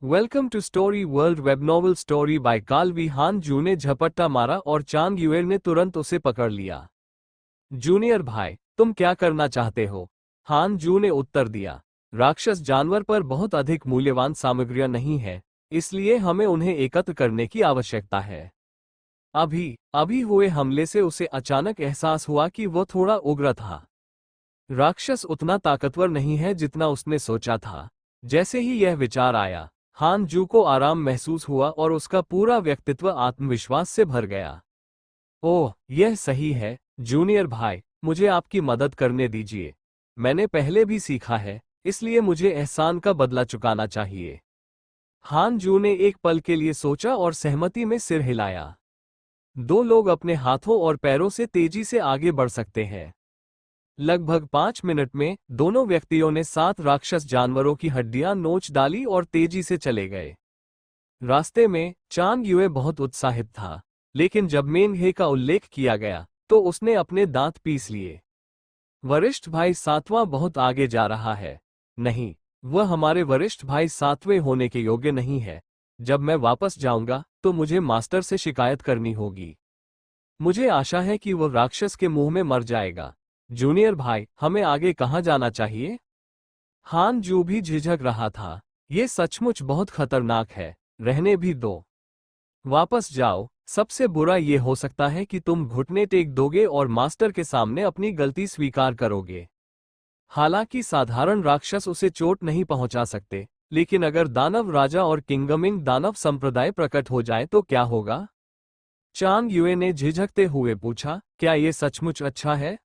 Welcome to story world web novel story by Karl वी हान जू ने झपट्टा मारा और चांग युएर ने तुरंत उसे पकड़ लिया। जूनियर भाई, तुम क्या करना चाहते हो? हान जू ने उत्तर दिया। राक्षस जानवर पर बहुत अधिक मूल्यवान सामग्रियां नहीं है, इसलिए हमें उन्हें एकत्र करने की आवश्यकता है। अभी अभी हुए हमले से उसे अचानक एहसास हुआ कि वो थोड़ा उग्र था। राक्षस उतना ताकतवर नहीं है जितना उसने सोचा था। जैसे ही यह विचार आया, हान जू को आराम महसूस हुआ और उसका पूरा व्यक्तित्व आत्मविश्वास से भर गया। ओह, यह सही है जूनियर भाई, मुझे आपकी मदद करने दीजिए। मैंने पहले भी सीखा है, इसलिए मुझे एहसान का बदला चुकाना चाहिए। हान जू ने एक पल के लिए सोचा और सहमति में सिर हिलाया। दो लोग अपने हाथों और पैरों से तेजी से आगे बढ़ सकते हैं। लगभग 5 मिनट में दोनों व्यक्तियों ने 7 राक्षस जानवरों की हड्डियां नोच डाली और तेजी से चले गए। रास्ते में चांग युए बहुत उत्साहित था, लेकिन जब मेन हे का उल्लेख किया गया तो उसने अपने दांत पीस लिए। वरिष्ठ भाई सातवां बहुत आगे जा रहा है। नहीं, वह हमारे वरिष्ठ भाई सातवें होने के योग्य नहीं है। जब मैं वापस जाऊंगा तो मुझे मास्टर से शिकायत करनी होगी। मुझे आशा है कि वह राक्षस के मुंह में मर जाएगा। जूनियर भाई, हमें आगे कहाँ जाना चाहिए? हान जू भी झिझक रहा था। ये सचमुच बहुत खतरनाक है, रहने भी दो। वापस जाओ। सबसे बुरा ये हो सकता है कि तुम घुटने टेक दोगे और मास्टर के सामने अपनी गलती स्वीकार करोगे। हालांकि साधारण राक्षस उसे चोट नहीं पहुंचा सकते, लेकिन अगर दानव राजा और किंगमिंग दानव संप्रदाय प्रकट हो जाए तो क्या होगा? चांग युए ने झिझकते हुए पूछा, क्या ये सचमुच अच्छा है?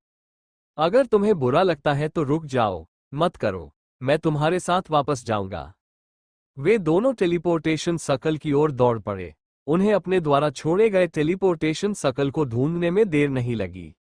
अगर तुम्हें बुरा लगता है तो रुक जाओ, मत करो। मैं तुम्हारे साथ वापस जाऊंगा। वे दोनों टेलीपोर्टेशन सर्कल की ओर दौड़ पड़े। उन्हें अपने द्वारा छोड़े गए टेलीपोर्टेशन सर्कल को ढूंढने में देर नहीं लगी।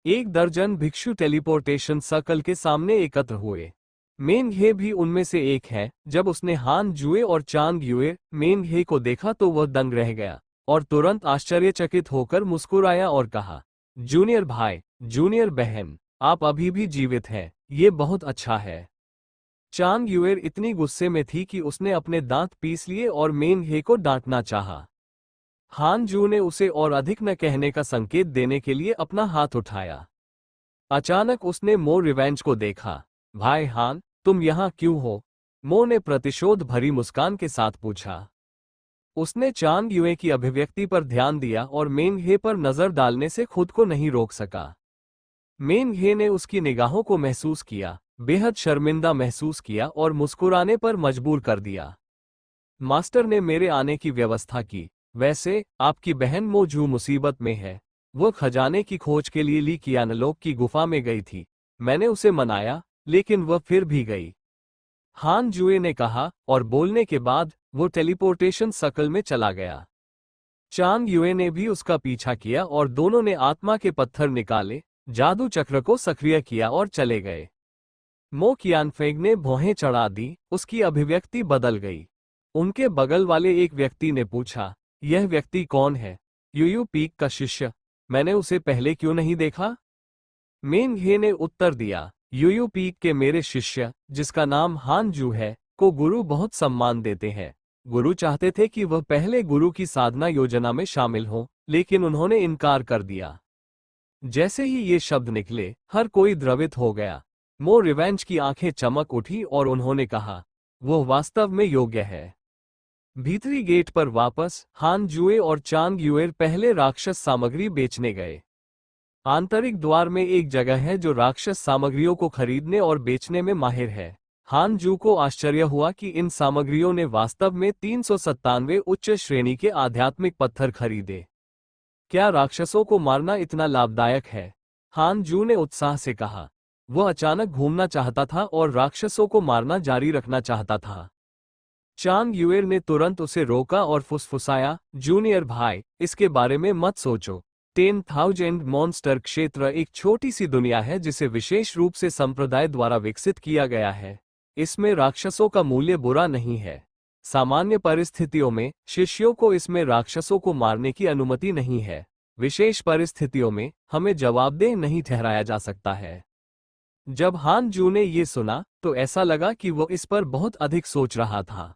1 दर्जन भिक्षु टेलीपोर्टेशन सर्कल के सामने एकत्र हुए। मेंग हे भी उनमें से एक है। जब उसने हान जुए और चांग युए मेंग हे को देखा तो वह दंग रह गया और तुरंत आश्चर्यचकित होकर मुस्कुराया और कहा, जूनियर भाई, जूनियर बहन, आप अभी भी जीवित हैं, ये बहुत अच्छा है। चांग युएर इतनी गुस्से में थी कि उसने अपने दांत पीस लिए और मेंग हे को डांटना चाहा। हान जू ने उसे और अधिक न कहने का संकेत देने के लिए अपना हाथ उठाया। अचानक उसने मो रिवेंज को देखा। भाई हान, तुम यहाँ क्यों हो? मो ने प्रतिशोध भरी मुस्कान के साथ पूछा। उसने चांग युए की अभिव्यक्ति पर ध्यान दिया और मेंग हे पर नजर डालने से खुद को नहीं रोक सका। मेंग हे ने उसकी निगाहों को महसूस किया, बेहद शर्मिंदा महसूस किया और मुस्कुराने पर मजबूर कर दिया। मास्टर ने मेरे आने की व्यवस्था की। वैसे आपकी बहन मो जू मुसीबत में है। वो खजाने की खोज के लिए ली कियानलोक की गुफा में गई थी। मैंने उसे मनाया, लेकिन वह फिर भी गई। हान जुए ने कहा और बोलने के बाद वो टेलीपोर्टेशन सर्कल में चला गया। चांग युए ने भी उसका पीछा किया और दोनों ने आत्मा के पत्थर निकाले, जादू चक्र को सक्रिय किया और चले गए। मो कियानफेंग ने भौहें चढ़ा दी, उसकी अभिव्यक्ति बदल गई। उनके बगल वाले एक व्यक्ति ने पूछा, यह व्यक्ति कौन है? यूयू पीक का शिष्य। मैंने उसे पहले क्यों नहीं देखा? मेंग हे ने उत्तर दिया, यूयू पीक के मेरे शिष्य, जिसका नाम हान जू है, को गुरु बहुत सम्मान देते हैं। गुरु चाहते थे कि वह पहले गुरु की साधना योजना में शामिल हो, लेकिन उन्होंने इनकार कर दिया। जैसे ही ये शब्द निकले, हर कोई द्रवित हो गया। मो रिवेंज की आंखें चमक उठी और उन्होंने कहा, वो वास्तव में योग्य है। भीतरी गेट पर वापस, हान जुए और चांग युएर पहले राक्षस सामग्री बेचने गए। आंतरिक द्वार में एक जगह है जो राक्षस सामग्रियों को खरीदने और बेचने में माहिर है। हान जू को आश्चर्य हुआ कि इन सामग्रियों ने वास्तव में 397 उच्च श्रेणी के आध्यात्मिक पत्थर खरीदे। क्या राक्षसों को मारना इतना लाभदायक है? हान जू ने उत्साह से कहा। वह अचानक घूमना चाहता था और राक्षसों को मारना जारी रखना चाहता था। चांग युएर ने तुरंत उसे रोका और फुसफुसाया, जूनियर भाई, इसके बारे में मत सोचो। 10,000 मॉन्स्टर क्षेत्र एक छोटी सी दुनिया है जिसे विशेष रूप से संप्रदाय द्वारा विकसित किया गया है। इसमें राक्षसों का मूल्य बुरा नहीं है। सामान्य परिस्थितियों में शिष्यों को इसमें राक्षसों को मारने की अनुमति नहीं है। विशेष परिस्थितियों में हमें जवाबदेह नहीं ठहराया जा सकता है। जब हान जू ने ये सुना तो ऐसा लगा कि वो इस पर बहुत अधिक सोच रहा था।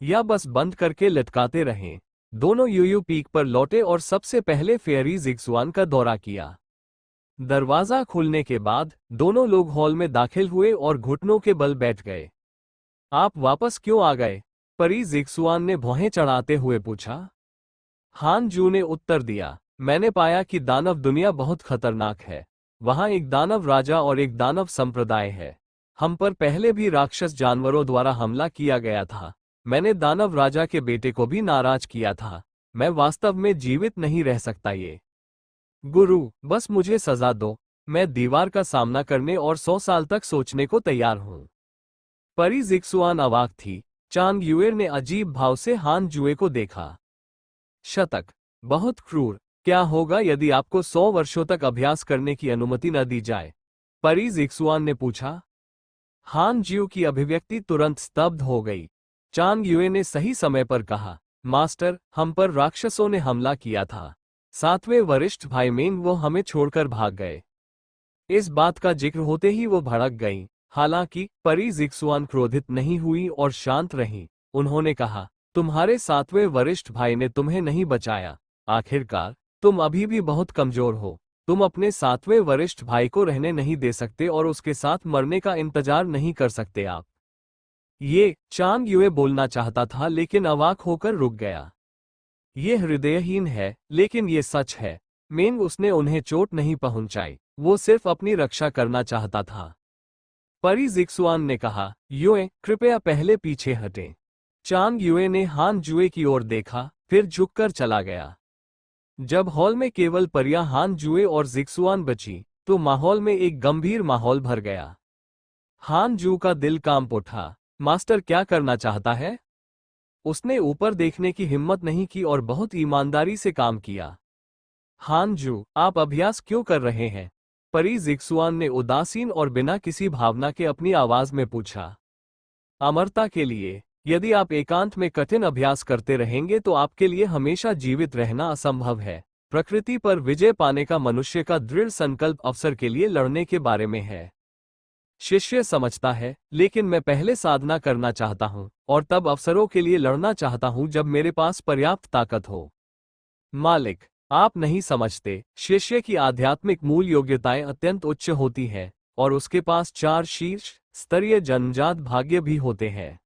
या बस बंद करके लटकाते रहें। दोनों यूयू पीक पर लौटे और सबसे पहले फेयरी जिक्सुआन का दौरा किया। दरवाजा खुलने के बाद दोनों लोग हॉल में दाखिल हुए और घुटनों के बल बैठ गए। आप वापस क्यों आ गए? परी जिक्सुआन ने भौहें चढ़ाते हुए पूछा। हान जू ने उत्तर दिया, मैंने पाया कि दानव दुनिया बहुत खतरनाक है। वहां एक दानव राजा और एक दानव संप्रदाय है। हम पर पहले भी राक्षस जानवरों द्वारा हमला किया गया था। मैंने दानव राजा के बेटे को भी नाराज किया था। मैं वास्तव में जीवित नहीं रह सकता। ये गुरु, बस मुझे सजा दो। मैं दीवार का सामना करने और 100 साल तक सोचने को तैयार हूं। परी जिक्सुआन अवाक थी। चांग युएर ने अजीब भाव से हान जुए को देखा। शतक, बहुत क्रूर। क्या होगा यदि आपको 100 वर्षों तक अभ्यास करने की अनुमति न दी जाए? परी जिक्सुआन ने पूछा। हान ज्यू की अभिव्यक्ति तुरंत स्तब्ध हो गई। चांग युए ने सही समय पर कहा, मास्टर, हम पर राक्षसों ने हमला किया था। 7वें वरिष्ठ भाई मेंग वो हमें छोड़कर भाग गए। इस बात का जिक्र होते ही वो भड़क गईं। हालांकि परी जिक्सुआन क्रोधित नहीं हुई और शांत रहीं। उन्होंने कहा, तुम्हारे 7वें वरिष्ठ भाई ने तुम्हें नहीं बचाया। आखिरकार तुम अभी भी बहुत कमजोर हो। तुम अपने 7वें वरिष्ठ भाई को रहने नहीं दे सकते और उसके साथ मरने का इंतजार नहीं कर सकते। आप ये चांग युए बोलना चाहता था लेकिन अवाक होकर रुक गया। ये हृदयहीन है, लेकिन ये सच है। मेंग, उसने उन्हें चोट नहीं पहुंचाई। वो सिर्फ अपनी रक्षा करना चाहता था। परी जिक्सुआन ने कहा, युए, कृपया पहले पीछे हटें। चांग युए ने हान जुए की ओर देखा, फिर झुककर चला गया। जब हॉल में केवल परियां हान जुए और जिक्सुआन बची, तो माहौल में एक गंभीर माहौल भर गया। हान जू का दिल कांप उठा। मास्टर क्या करना चाहता है? उसने ऊपर देखने की हिम्मत नहीं की और बहुत ईमानदारी से काम किया। हान जू, आप अभ्यास क्यों कर रहे हैं? परी जिक्सुआन ने उदासीन और बिना किसी भावना के अपनी आवाज में पूछा। अमरता के लिए। यदि आप एकांत में कठिन अभ्यास करते रहेंगे तो आपके लिए हमेशा जीवित रहना असंभव है। प्रकृति पर विजय पाने का मनुष्य का दृढ़ संकल्प अवसर के लिए लड़ने के बारे में है। शिष्य समझता है, लेकिन मैं पहले साधना करना चाहता हूं और तब अवसरों के लिए लड़ना चाहता हूं जब मेरे पास पर्याप्त ताकत हो। मालिक, आप नहीं समझते, शिष्य की आध्यात्मिक मूल योग्यताएं अत्यंत उच्च होती हैं और उसके पास 4 शीर्ष स्तरीय जन्मजात भाग्य भी होते हैं।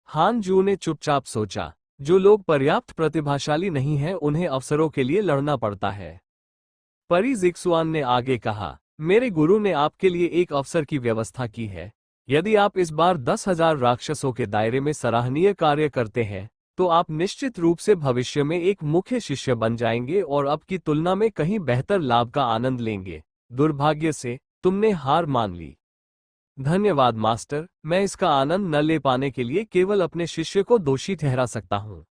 हान जू ने चुपचाप सोचा, जो लोग पर्याप्त प्रतिभाशाली नहीं हैं उन्हें अवसरों के लिए लड़ना पड़ता है। परी जिक्सुआन ने आगे कहा, मेरे गुरु ने आपके लिए एक अवसर की व्यवस्था की है। यदि आप इस बार 10,000 राक्षसों के दायरे में सराहनीय कार्य करते हैं, तो आप निश्चित रूप से भविष्य में एक मुख्य शिष्य बन जाएंगे और अब की तुलना में कहीं बेहतर लाभ का आनंद लेंगे। दुर्भाग्य से तुमने हार मान ली। धन्यवाद मास्टर, मैं इसका आनंद न ले पाने के लिए केवल अपने शिष्य को दोषी ठहरा सकता हूँ।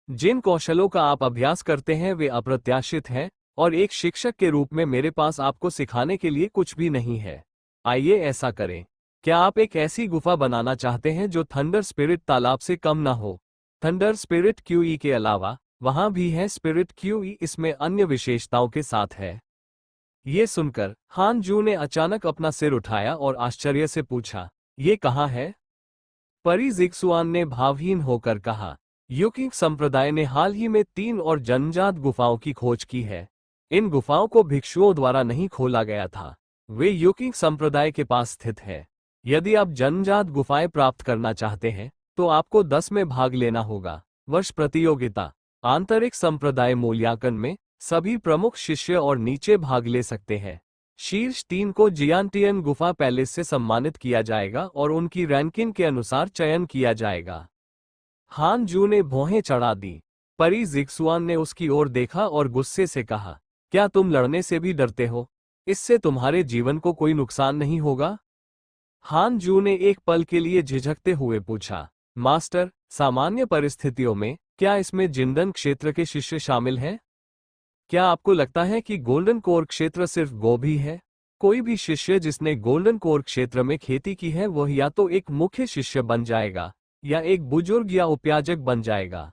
जिन कौशलों का आप अभ्यास करते हैं वे अप्रत्याशित हैं और एक शिक्षक के रूप में मेरे पास आपको सिखाने के लिए कुछ भी नहीं है। आइए ऐसा करें। क्या आप एक ऐसी गुफा बनाना चाहते हैं जो थंडर स्पिरिट तालाब से कम ना हो? थंडर स्पिरिट क्यूई के अलावा वहां भी है स्पिरिट क्यूई, इसमें अन्य विशेषताओं के साथ है। ये सुनकर हान जू ने अचानक अपना सिर उठाया और आश्चर्य से पूछा, ये कहाँ है? परी जिक्सुआन ने भावहीन होकर कहा, यूकिंग संप्रदाय ने हाल ही में 3 और जन्मजात गुफाओं की खोज की है। इन गुफाओं को भिक्षुओं द्वारा नहीं खोला गया था। वे यूकिंग संप्रदाय के पास स्थित है। यदि आप जन्मजात गुफाएं प्राप्त करना चाहते हैं, तो आपको 10 में भाग लेना होगा। वर्ष प्रतियोगिता। आंतरिक संप्रदाय मूल्यांकन में सभी प्रमुख शिष्य और नीचे भाग ले सकते हैं। शीर्ष 3 को जियांटियन गुफा पैलेस से सम्मानित किया जाएगा और उनकी रैंकिंग के अनुसार चयन किया जाएगा। हान जू ने भौहें चढ़ा दी। परी जिक्सुआन ने उसकी ओर देखा और गुस्से से कहा, क्या तुम लड़ने से भी डरते हो? इससे तुम्हारे जीवन को कोई नुकसान नहीं होगा? हान जू ने एक पल के लिए झिझकते हुए पूछा, मास्टर, सामान्य परिस्थितियों में क्या इसमें जिंदन क्षेत्र के शिष्य शामिल हैं? क्या आपको लगता है कि गोल्डन कोर क्षेत्र सिर्फ गोभी है? कोई भी शिष्य जिसने गोल्डन कोर क्षेत्र में खेती की है वह या तो एक मुख्य शिष्य बन जाएगा या एक बुजुर्ग या उपयाजक बन जाएगा।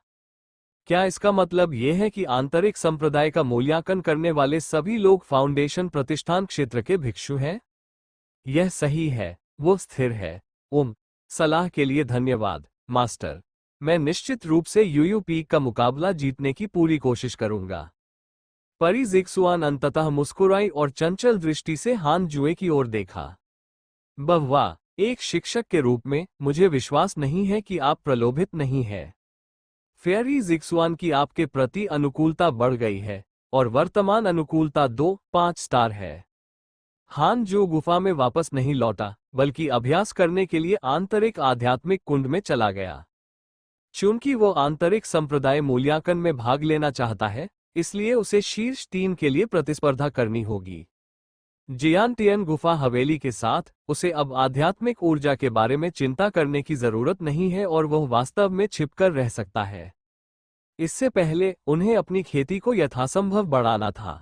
क्या इसका मतलब यह है कि आंतरिक संप्रदाय का मूल्यांकन करने वाले सभी लोग फाउंडेशन प्रतिष्ठान क्षेत्र के भिक्षु हैं? यह सही है, वो स्थिर है। सलाह के लिए धन्यवाद, मास्टर। मैं निश्चित रूप से यूयूपी का मुकाबला जीतने की पूरी कोशिश करूंगा। परी जिक्सुआन अंततः मुस्कुराई और चंचल दृष्टि से हान जुए की ओर देखा। वाह, एक शिक्षक के रूप में मुझे विश्वास नहीं है कि आप प्रलोभित नहीं हैं। फेयरी जिक्सुआन की आपके प्रति अनुकूलता बढ़ गई है और वर्तमान अनुकूलता 2-5 स्टार है। हान जू गुफा में वापस नहीं लौटा, बल्कि अभ्यास करने के लिए आंतरिक आध्यात्मिक कुंड में चला गया। चूंकि वो आंतरिक संप्रदाय मूल्यांकन में भाग लेना चाहता है, इसलिए उसे शीर्ष 3 के लिए प्रतिस्पर्धा करनी होगी। जियांटियन गुफा हवेली के साथ उसे अब आध्यात्मिक ऊर्जा के बारे में चिंता करने की जरूरत नहीं है और वह वास्तव में छिपकर रह सकता है। इससे पहले उन्हें अपनी खेती को यथासंभव बढ़ाना था।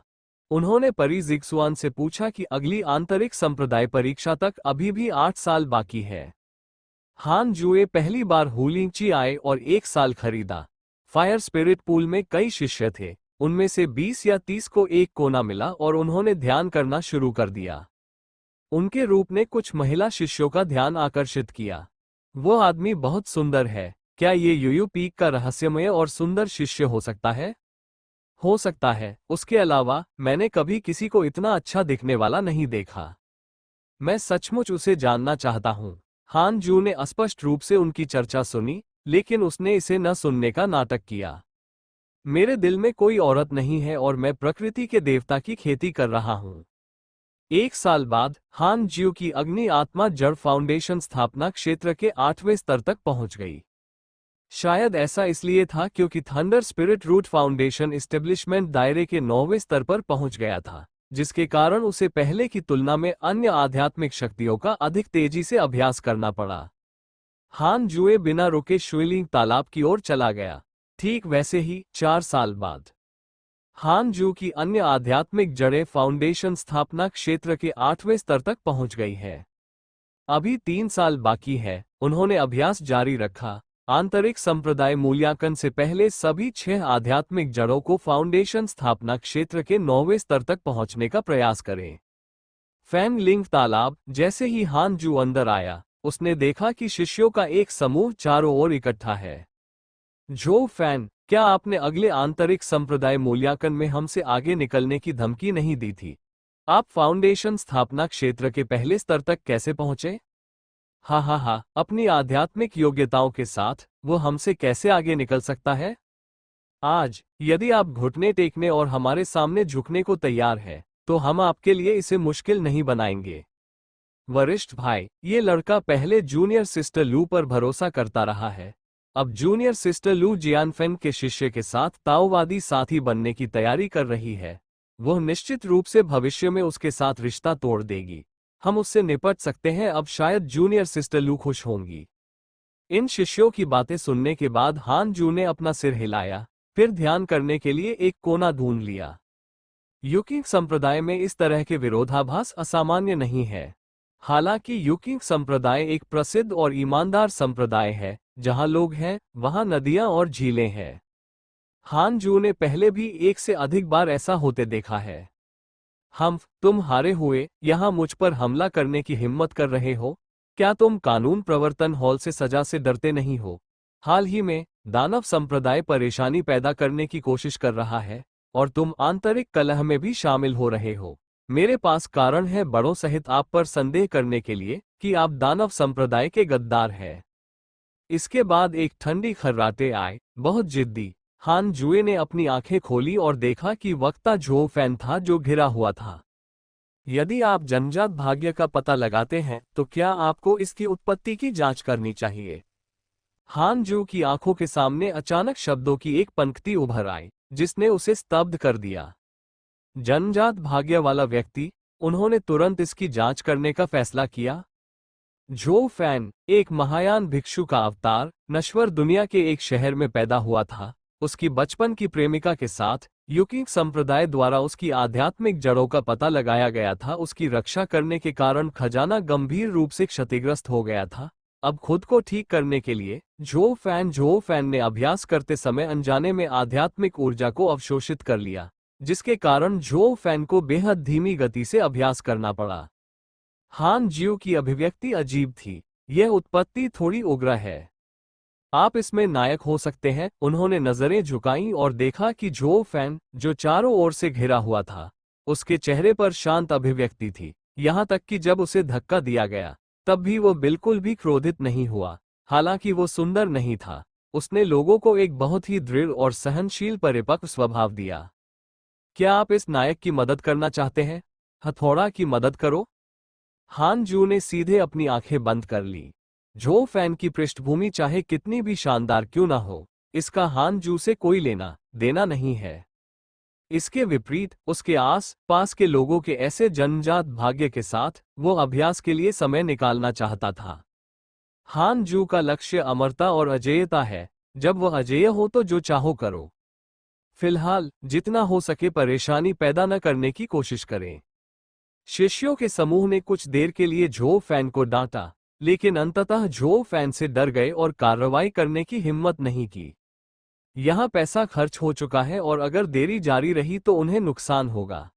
उन्होंने परी जिक्सुआन से पूछा कि अगली आंतरिक संप्रदाय परीक्षा तक अभी भी 8 साल बाकी है। हान जुए पहली बार हुलिंगची आए और 1 साल खरीदा। फायर स्पिरिट पूल में कई शिष्य थे, उनमें से 20 या 30 को एक कोना मिला और उन्होंने ध्यान करना शुरू कर दिया। उनके रूप ने कुछ महिला शिष्यों का ध्यान आकर्षित किया। वो आदमी बहुत सुंदर है। क्या ये यूयू पीक का रहस्यमय और सुंदर शिष्य हो सकता है? हो सकता है। उसके अलावा मैंने कभी किसी को इतना अच्छा दिखने वाला नहीं देखा। मैं सचमुच उसे जानना चाहता हूं। हान जू ने स्पष्ट रूप से उनकी चर्चा सुनी, लेकिन उसने इसे न सुनने का नाटक किया। मेरे दिल में कोई औरत नहीं है और मैं प्रकृति के देवता की खेती कर रहा हूं। 1 साल बाद हान ज्यू की अग्नि आत्मा जड़ फाउंडेशन स्थापना क्षेत्र के 8वें स्तर तक पहुंच गई। शायद ऐसा इसलिए था क्योंकि thunder spirit root foundation establishment दायरे के 9वें स्तर पर पहुंच गया था, जिसके कारण उसे पहले की तुलना में अन्य आध्यात्मिक शक्तियों का अधिक तेजी से अभ्यास करना पड़ा। हान जुए बिना रुके शुइलिंग तालाब की ओर चला गया। ठीक वैसे ही 4 साल बाद हान जू की अन्य आध्यात्मिक जड़ें फाउंडेशन स्थापना क्षेत्र के 8वें स्तर तक पहुंच गई है। अभी 3 साल बाकी है। उन्होंने अभ्यास जारी रखा। आंतरिक संप्रदाय मूल्यांकन से पहले सभी 6 आध्यात्मिक जड़ों को फाउंडेशन स्थापना क्षेत्र के 9वें स्तर तक पहुंचने का प्रयास करें। फैन लिंग तालाब। जैसे ही हान जू अंदर आया, उसने देखा कि शिष्यों का एक समूह चारों ओर इकट्ठा है। जो फैन, क्या आपने अगले आंतरिक संप्रदाय मूल्यांकन में हमसे आगे निकलने की धमकी नहीं दी थी? आप फाउंडेशन स्थापना क्षेत्र के पहले स्तर तक कैसे पहुंचे? हा, अपनी आध्यात्मिक योग्यताओं के साथ वो हमसे कैसे आगे निकल सकता है? आज यदि आप घुटने टेकने और हमारे सामने झुकने को तैयार है, तो हम आपके लिए इसे मुश्किल नहीं बनाएंगे। वरिष्ठ भाई, ये लड़का पहले जूनियर सिस्टर लू पर भरोसा करता रहा है। अब जूनियर सिस्टर लू जियानफेन के शिष्य के साथ ताओवादी साथी बनने की तैयारी कर रही है। वह निश्चित रूप से भविष्य में उसके साथ रिश्ता तोड़ देगी। हम उससे निपट सकते हैं। अब शायद जूनियर सिस्टर लू खुश होंगी। इन शिष्यों की बातें सुनने के बाद हान जू ने अपना सिर हिलाया, फिर ध्यान करने के लिए एक कोना ढूंढ लिया। यूकिंग संप्रदाय में इस तरह के विरोधाभास असामान्य नहीं है। हालांकि यूकिंग संप्रदाय एक प्रसिद्ध और ईमानदार संप्रदाय है। जहां लोग हैं, वहां नदियां और झीलें हैं। हान जू ने पहले भी एक से अधिक बार ऐसा होते देखा है। तुम हारे हुए यहां मुझ पर हमला करने की हिम्मत कर रहे हो? क्या तुम कानून प्रवर्तन हॉल से सजा से डरते नहीं हो? हाल ही में दानव संप्रदाय परेशानी पैदा करने की कोशिश कर रहा है और तुम आंतरिक कलह में भी शामिल हो रहे हो। मेरे पास कारण है बड़ों सहित आप पर संदेह करने के लिए कि आप दानव संप्रदाय के गद्दार हैं। इसके बाद एक ठंडी खर्राटे आए, बहुत जिद्दी। हान जुए ने अपनी आंखें खोली और देखा कि वक्ता झो फैन था जो घिरा हुआ था। यदि आप जन्मजात भाग्य का पता लगाते हैं, तो क्या आपको इसकी उत्पत्ति की जांच करनी चाहिए? हान जू की आंखों के सामने अचानक शब्दों की एक पंक्ति उभर आई, जिसने उसे स्तब्ध कर दिया। जन्मजात भाग्य वाला व्यक्ति। उन्होंने तुरंत इसकी जांच करने का फैसला किया। झो फैन, एक महायान भिक्षु का अवतार, नश्वर दुनिया के एक शहर में पैदा हुआ था। उसकी बचपन की प्रेमिका के साथ यूकिंग संप्रदाय द्वारा उसकी आध्यात्मिक जड़ों का पता लगाया गया था। उसकी रक्षा करने के कारण खजाना गंभीर रूप से क्षतिग्रस्त हो गया था। अब खुद को ठीक करने के लिए झो फैन ने अभ्यास करते समय अनजाने में आध्यात्मिक ऊर्जा को अवशोषित कर लिया, जिसके कारण झो फैन को बेहद धीमी गति से अभ्यास करना पड़ा। हान ज्यू की अभिव्यक्ति अजीब थी। यह उत्पत्ति थोड़ी उग्र है। आप इसमें नायक हो सकते हैं। उन्होंने नजरें झुकाईं और देखा कि झो फैन, जो चारों ओर से घिरा हुआ था, उसके चेहरे पर शांत अभिव्यक्ति थी। यहां तक कि जब उसे धक्का दिया गया, तब भी वो बिल्कुल भी क्रोधित नहीं हुआ। हालांकि वो सुंदर नहीं था, उसने लोगों को एक बहुत ही दृढ़ और सहनशील परिपक्व स्वभाव दिया। क्या आप इस नायक की मदद करना चाहते हैं? हथौड़ा की मदद करो। हान जू ने सीधे अपनी आंखें बंद कर ली। जो फैन की पृष्ठभूमि चाहे कितनी भी शानदार क्यों ना हो, इसका हान जू से कोई लेना देना नहीं है। इसके विपरीत, उसके आस पास के लोगों के ऐसे जन्मजात भाग्य के साथ वो अभ्यास के लिए समय निकालना चाहता था। हान जू का लक्ष्य अमरता और अजेयता है। जब वह अजेय हो तो जो चाहो करो। फिलहाल जितना हो सके परेशानी पैदा न करने की कोशिश करें। शिष्यों के समूह ने कुछ देर के लिए झो फैन को डांटा, लेकिन अंततः झो फैन से डर गए और कार्रवाई करने की हिम्मत नहीं की। यहां पैसा खर्च हो चुका है और अगर देरी जारी रही तो उन्हें नुकसान होगा।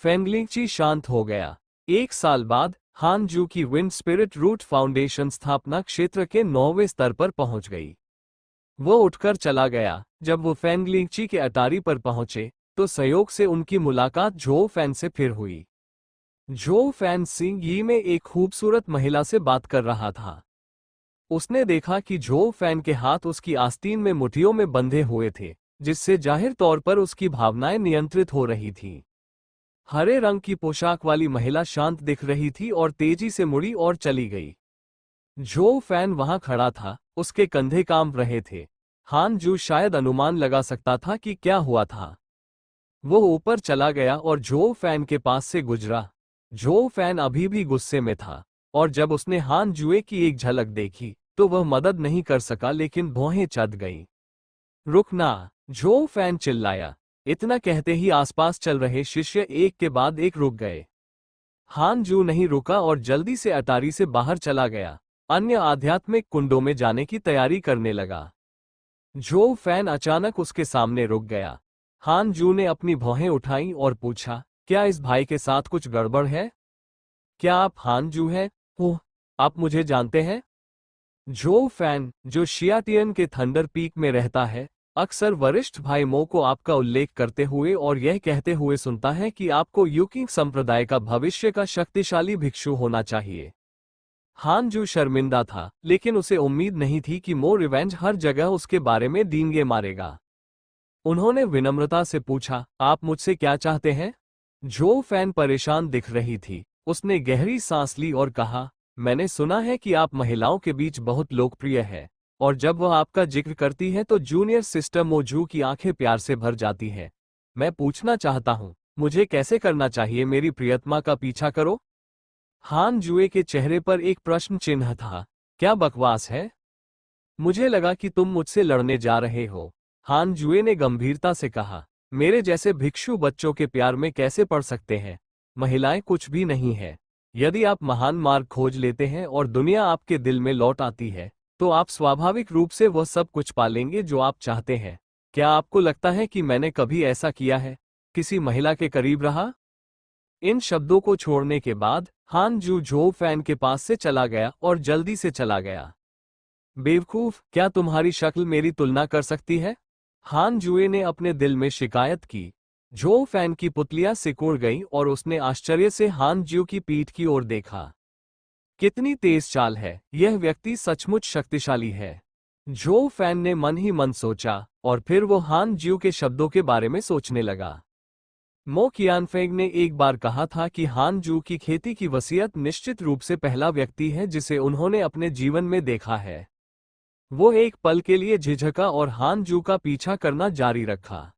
फेंगलिंगची शांत हो गया। 1 साल बाद हान जू की विंड स्पिरिट रूट फाउंडेशन स्थापना क्षेत्र के 9वें स्तर पर पहुंच गई। वो उठकर चला गया। जब वो फेंगलिंगची के अटारी पर पहुंचे, तो संयोग से उनकी मुलाकात झो फैन से फिर हुई। झो फैन सिंह यी में एक खूबसूरत महिला से बात कर रहा था। उसने देखा कि झो फैन के हाथ उसकी आस्तीन में मुठियों में बंधे हुए थे, जिससे जाहिर तौर पर उसकी भावनाएं नियंत्रित हो रही थीं। हरे रंग की पोशाक वाली महिला शांत दिख रही थी और तेजी से मुड़ी और चली गई। झो फैन वहां खड़ा था, उसके कंधे कांप रहे थे। हान जू शायद अनुमान लगा सकता था कि क्या हुआ था। वो ऊपर चला गया और झो फैन के पास से गुजरा। झो फैन अभी भी गुस्से में था, और जब उसने हान जुए की एक झलक देखी, तो वह मदद नहीं कर सका, लेकिन भौहें चढ़ गईं। रुकना! झो फैन चिल्लाया। इतना कहते ही आसपास चल रहे शिष्य एक के बाद एक रुक गए। हान जू नहीं रुका और जल्दी से अटारी से बाहर चला गया, अन्य आध्यात्मिक कुंडों में जाने की तैयारी करने लगा। झो फैन अचानक उसके सामने रुक गया। हान जू ने अपनी भौहें उठाईं और पूछा, क्या इस भाई के साथ कुछ गड़बड़ है? क्या आप हान जू हैं? ओह, आप मुझे जानते हैं? झो फैन, जो शियाटियन के थंडर पीक में रहता है, अक्सर वरिष्ठ भाई मो को आपका उल्लेख करते हुए और यह कहते हुए सुनता है कि आपको यूकिंग संप्रदाय का भविष्य का शक्तिशाली भिक्षु होना चाहिए। हान जू शर्मिंदा था, लेकिन उसे उम्मीद नहीं थी कि मो रिवेंज हर जगह उसके बारे में डींगे मारेगा। उन्होंने विनम्रता से पूछा, आप मुझसे क्या चाहते हैं? झो फैन परेशान दिख रही थी। उसने गहरी सांस ली और कहा, मैंने सुना है कि आप महिलाओं के बीच बहुत लोकप्रिय है, और जब वह आपका जिक्र करती है तो जूनियर सिस्टर मोजू की आंखें प्यार से भर जाती है। मैं पूछना चाहता हूँ, मुझे कैसे करना चाहिए? मेरी प्रियतमा का पीछा करो? हान जुए के चेहरे पर एक प्रश्न चिन्ह था। क्या बकवास है? मुझे लगा कि तुम मुझसे लड़ने जा रहे हो। हान जुए ने गंभीरता से कहा, मेरे जैसे भिक्षु बच्चों के प्यार में कैसे पड़ सकते हैं? महिलाएं कुछ भी नहीं है। यदि आप महान मार्ग खोज लेते हैं और दुनिया आपके दिल में लौट आती है, तो आप स्वाभाविक रूप से वह सब कुछ पालेंगे जो आप चाहते हैं। क्या आपको लगता है कि मैंने कभी ऐसा किया है? किसी महिला के करीब रहा? इन शब्दों को छोड़ने के बाद हान जू झो फैन के पास से चला गया और जल्दी से चला गया। बेवकूफ, क्या तुम्हारी शक्ल मेरी तुलना कर सकती है? हान जुए ने अपने दिल में शिकायत की। झो फैन की पुतलियां सिकुड़ गईं और उसने आश्चर्य से हान ज्यू की पीठ की ओर देखा। कितनी तेज चाल है! यह व्यक्ति सचमुच शक्तिशाली है। झो फैन ने मन ही मन सोचा, और फिर वो हान ज्यू के शब्दों के बारे में सोचने लगा। मो कियानफेंग ने एक बार कहा था कि हान जू की खेती की वसीयत निश्चित रूप से पहला व्यक्ति है जिसे उन्होंने अपने जीवन में देखा है। वो एक पल के लिए झिझका और हान जू का पीछा करना जारी रखा।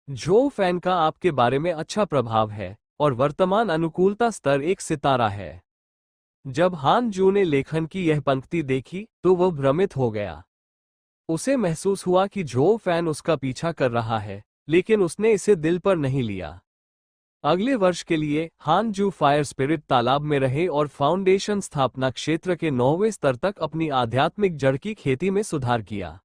झो फैन का आपके बारे में अच्छा प्रभाव है, और वर्तमान अनुकूलता स्तर 1 सितारा है। जब हान जू ने लेखन की यह पंक्ति देखी, तो वह भ्रमित हो गया। उसे महसूस हुआ कि झो फैन उसका पीछा कर रहा है, लेकिन उसने इसे दिल पर नहीं लिया। अगले वर्ष के लिए हान जू फायर स्पिरिट तालाब में रहे और फाउंडेशन स्थापना क्षेत्र के 9वें स्तर तक अपनी आध्यात्मिक जड़ की खेती में सुधार किया।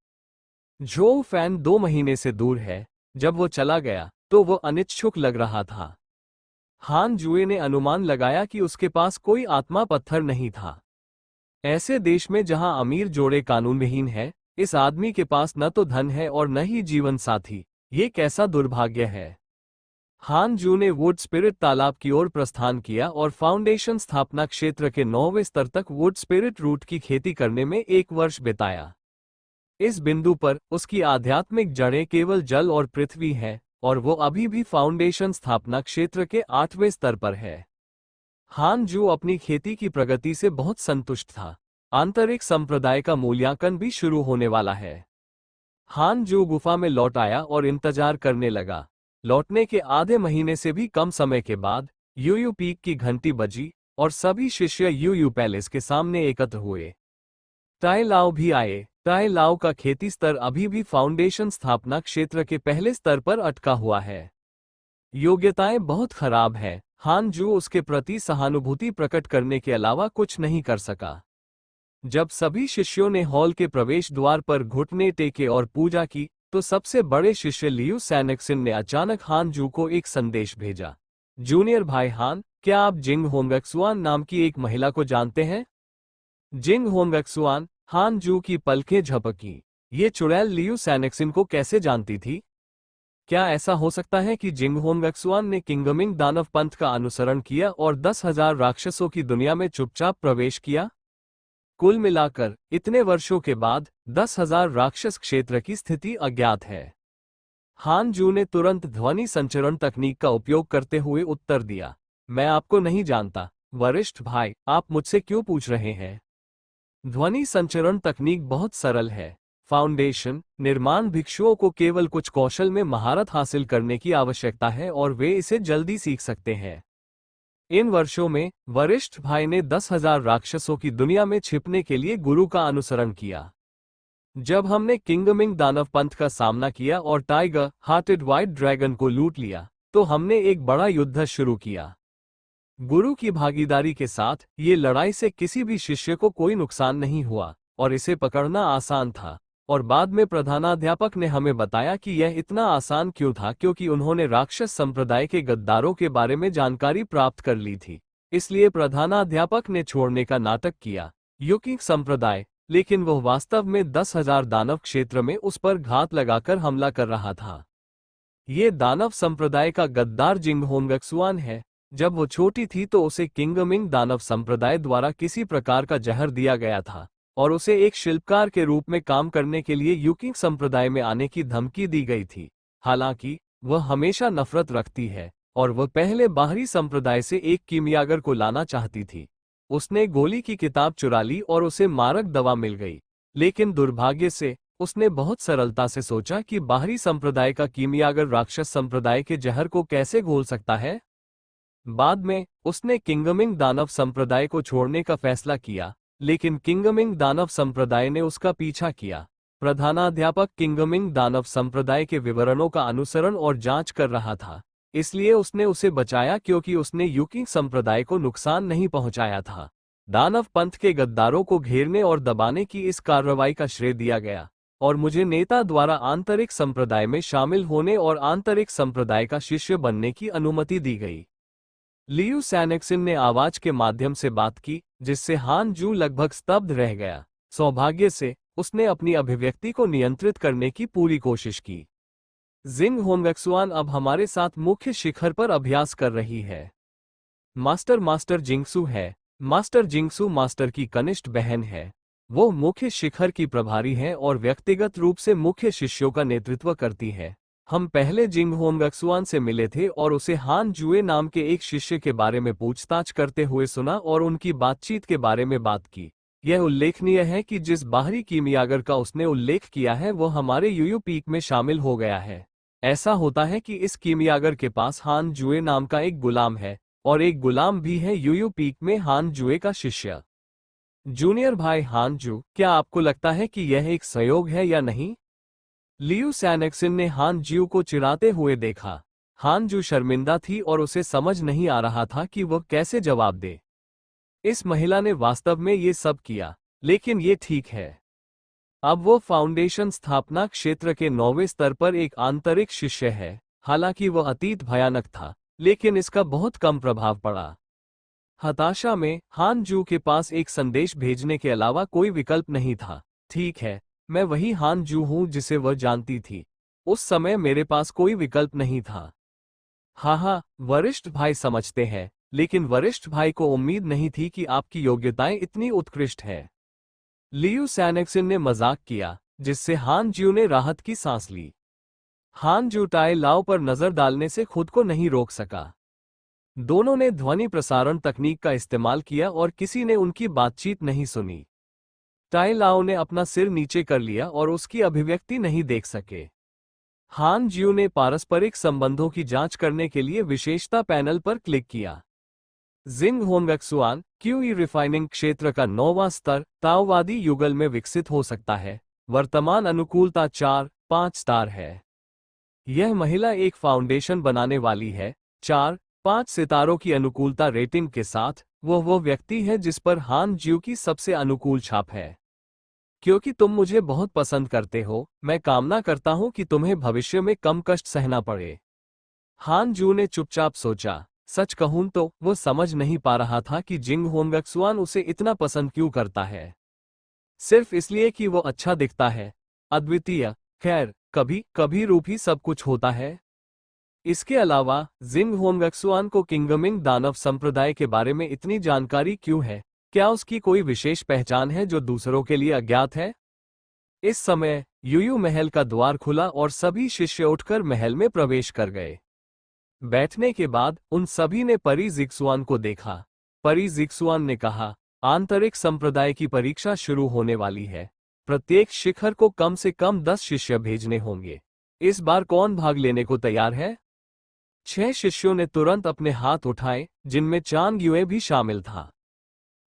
झो फैन 2 महीने से दूर है। जब वो चला गया, तो वो अनिच्छुक लग रहा था। हान जुए ने अनुमान लगाया कि उसके पास कोई आत्मा पत्थर नहीं था। ऐसे देश में जहां अमीर जोड़े कानूनविहीन है, इस आदमी के पास न तो धन है और न ही जीवन साथी। ये कैसा दुर्भाग्य है। हान जू ने वुड स्पिरिट तालाब की ओर प्रस्थान किया और फाउंडेशन स्थापना क्षेत्र के 9वें स्तर तक वुड स्पिरिट रूट की खेती करने में 1 वर्ष बिताया। इस बिंदु पर उसकी आध्यात्मिक जड़ें केवल जल और पृथ्वी हैं, और वो अभी भी फाउंडेशन स्थापना क्षेत्र के 8वें स्तर पर है। हान जू अपनी खेती की प्रगति से बहुत संतुष्ट था। आंतरिक संप्रदाय का मूल्यांकन भी शुरू होने वाला है। हान जू गुफा में लौट आया और इंतजार करने लगा। लौटने के आधे महीने से भी कम समय के बाद यूयू पीक की घंटी बजी और सभी शिष्य यूयू पैलेस के सामने एकत्र हुए। टाई लाओ भी आए। टाई लाओ का खेती स्तर अभी भी फाउंडेशन स्थापना क्षेत्र के पहले स्तर पर अटका हुआ है। योग्यताएं बहुत खराब है। हान जू उसके प्रति सहानुभूति प्रकट करने के अलावा कुछ नहीं कर सका। जब सभी शिष्यों ने हॉल के प्रवेश द्वार पर घुटने टेके और पूजा की, तो सबसे बड़े शिष्य लियू सैनेक्सिन ने अचानक हान जू को एक संदेश भेजा। जूनियर भाई हान, क्या आप जिंग होंगक्सुआन नाम की एक महिला को जानते हैं? जिंग होंगक्सुआन। हान जू की पलकें झपकी। ये चुड़ैल लियू सैनेक्सिन को कैसे जानती थी? क्या ऐसा हो सकता है कि जिंग होंगक्सुआन ने किंगमिंग दानव पंथ का अनुसरण किया और 10,000 राक्षसों की दुनिया में चुपचाप प्रवेश किया? कुल मिलाकर इतने वर्षों के बाद 10,000 राक्षस क्षेत्र की स्थिति अज्ञात है। हान जू ने तुरंत ध्वनि संचरण तकनीक का उपयोग करते हुए उत्तर दिया, मैं आपको नहीं जानता। वरिष्ठ भाई, आप मुझसे क्यों पूछ रहे हैं? ध्वनि संचरण तकनीक बहुत सरल है। फाउंडेशन निर्माण भिक्षुओं को केवल कुछ कौशल में महारत हासिल करने की आवश्यकता है और वे इसे जल्दी सीख सकते हैं। इन वर्षों में वरिष्ठ भाई ने 10,000 राक्षसों की दुनिया में छिपने के लिए गुरु का अनुसरण किया। जब हमने किंगमिंग दानव पंथ का सामना किया और टाइगर हार्टेड व्हाइट ड्रैगन को लूट लिया, तो हमने एक बड़ा युद्ध शुरू किया। गुरु की भागीदारी के साथ ये लड़ाई से किसी भी शिष्य को कोई नुकसान नहीं हुआ और इसे पकड़ना आसान था। और बाद में प्रधानाध्यापक ने हमें बताया कि यह इतना आसान क्यों था, क्योंकि उन्होंने राक्षस संप्रदाय के गद्दारों के बारे में जानकारी प्राप्त कर ली थी। इसलिए प्रधानाध्यापक ने छोड़ने का नाटक किया। युकिंग संप्रदाय, लेकिन वह वास्तव में 10,000 दानव क्षेत्र में उस पर घात लगाकर हमला कर रहा था। ये दानव संप्रदाय का गद्दार जिंग होंगक्सुआन है। जब वो छोटी थी तो उसे किंगमिंग दानव संप्रदाय द्वारा किसी प्रकार का जहर दिया गया था और उसे एक शिल्पकार के रूप में काम करने के लिए युकिंग संप्रदाय में आने की धमकी दी गई थी। हालांकि वह हमेशा नफरत रखती है और वह पहले बाहरी संप्रदाय से एक कीमियागर को लाना चाहती थी। उसने गोली की किताब चुरा ली और उसे मारक दवा मिल गई, लेकिन दुर्भाग्य से उसने बहुत सरलता से सोचा कि बाहरी संप्रदाय का कीमियागर राक्षस संप्रदाय के जहर को कैसे घोल सकता है। बाद में उसने किंगमिंग दानव संप्रदाय को छोड़ने का फैसला किया, लेकिन किंगमिंग दानव संप्रदाय ने उसका पीछा किया। प्रधानाध्यापक किंगमिंग दानव संप्रदाय के विवरणों का अनुसरण और जांच कर रहा था, इसलिए उसने उसे बचाया क्योंकि उसने युकिंग संप्रदाय को नुकसान नहीं पहुंचाया था। दानव पंथ के गद्दारों को घेरने और दबाने की इस कार्रवाई का श्रेय दिया गया और मुझे नेता द्वारा आंतरिक संप्रदाय में शामिल होने और आंतरिक संप्रदाय का शिष्य बनने की अनुमति दी गई। लियू सैनेक्सिन ने आवाज के माध्यम से बात की, जिससे हान जू लगभग स्तब्ध रह गया। सौभाग्य से उसने अपनी अभिव्यक्ति को नियंत्रित करने की पूरी कोशिश की। जिंग होंगक्सुआन अब हमारे साथ मुख्य शिखर पर अभ्यास कर रही है। मास्टर जिंगसू है। मास्टर जिंगसू मास्टर की कनिष्ठ बहन है। वो मुख्य शिखर की प्रभारी है और व्यक्तिगत रूप से मुख्य शिष्यों का नेतृत्व करती है। हम पहले जिंग होंगक्सुआन से मिले थे और उसे हान जुए नाम के एक शिष्य के बारे में पूछताछ करते हुए सुना और उनकी बातचीत के बारे में बात की। यह उल्लेखनीय है कि जिस बाहरी कीमियागर का उसने उल्लेख किया है वह हमारे यूयू पीक में शामिल हो गया है। ऐसा होता है कि इस कीमियागर के पास हान जुए नाम का एक गुलाम है और एक गुलाम भी है यूयू पीक में हान जुए का शिष्य। जूनियर भाई हान जू, क्या आपको लगता है कि यह एक संयोग है या नहीं? लियू सैनेक्सिन ने हान ज्यू को चिढ़ाते हुए देखा। हान जू शर्मिंदा थी और उसे समझ नहीं आ रहा था कि वह कैसे जवाब दे। इस महिला ने वास्तव में ये सब किया, लेकिन ये ठीक है। अब वो फाउंडेशन स्थापना क्षेत्र के 9वें स्तर पर एक आंतरिक शिष्य है। हालांकि वह अतीत भयानक था, लेकिन इसका बहुत कम प्रभाव पड़ा। हताशा में हान जू के पास एक संदेश भेजने के अलावा कोई विकल्प नहीं था। ठीक है, मैं वही हान जू हूं जिसे वह जानती थी। उस समय मेरे पास कोई विकल्प नहीं था। हाँ हाँ, वरिष्ठ भाई समझते हैं, लेकिन वरिष्ठ भाई को उम्मीद नहीं थी कि आपकी योग्यताएं इतनी उत्कृष्ट है। लियू सैनेक्सन ने मजाक किया, जिससे हान ज्यू ने राहत की सांस ली। हान जू टाई लाओ पर नजर डालने से खुद को नहीं रोक सका। दोनों ने ध्वनि प्रसारण तकनीक का इस्तेमाल किया और किसी ने उनकी बातचीत नहीं सुनी। टाई लाओ ने अपना सिर नीचे कर लिया और उसकी अभिव्यक्ति नहीं देख सके। हान ज्यू ने पारस्परिक संबंधों की जांच करने के लिए विशेषता पैनल पर क्लिक किया। जिंग होंगक्सुआन क्यूई रिफाइनिंग क्षेत्र का 9वां स्तर ताओवादी युगल में विकसित हो सकता है। वर्तमान अनुकूलता 4-5 स्टार है। यह महिला एक फाउंडेशन बनाने वाली है। 4-5 सितारों की अनुकूलता रेटिंग के साथ वो व्यक्ति है जिस पर हान ज्यू की सबसे अनुकूल छाप है। क्योंकि तुम मुझे बहुत पसंद करते हो, मैं कामना करता हूं कि तुम्हें भविष्य में कम कष्ट सहना पड़े। हान जू ने चुपचाप सोचा। सच कहूं तो वो समझ नहीं पा रहा था कि जिंग होंगक्सुआन उसे इतना पसंद क्यों करता है। सिर्फ इसलिए कि वो अच्छा दिखता है, अद्वितीय। खैर, कभी कभी रूप ही सब कुछ होता है। इसके अलावा जिंग होंगक्सुआन को किंगमिंग दानव संप्रदाय के बारे में इतनी जानकारी क्यों है? क्या उसकी कोई विशेष पहचान है जो दूसरों के लिए अज्ञात है? इस समय यूयू महल का द्वार खुला और सभी शिष्य उठकर महल में प्रवेश कर गए। बैठने के बाद उन सभी ने परी जिक्सुआन को देखा। परी जिक्सुआन ने कहा, आंतरिक संप्रदाय की परीक्षा शुरू होने वाली है। प्रत्येक शिखर को कम से कम 10 शिष्य भेजने होंगे। इस बार कौन भाग लेने को तैयार है? 6 शिष्यों ने तुरंत अपने हाथ उठाए, जिनमें चांग युए भी शामिल था।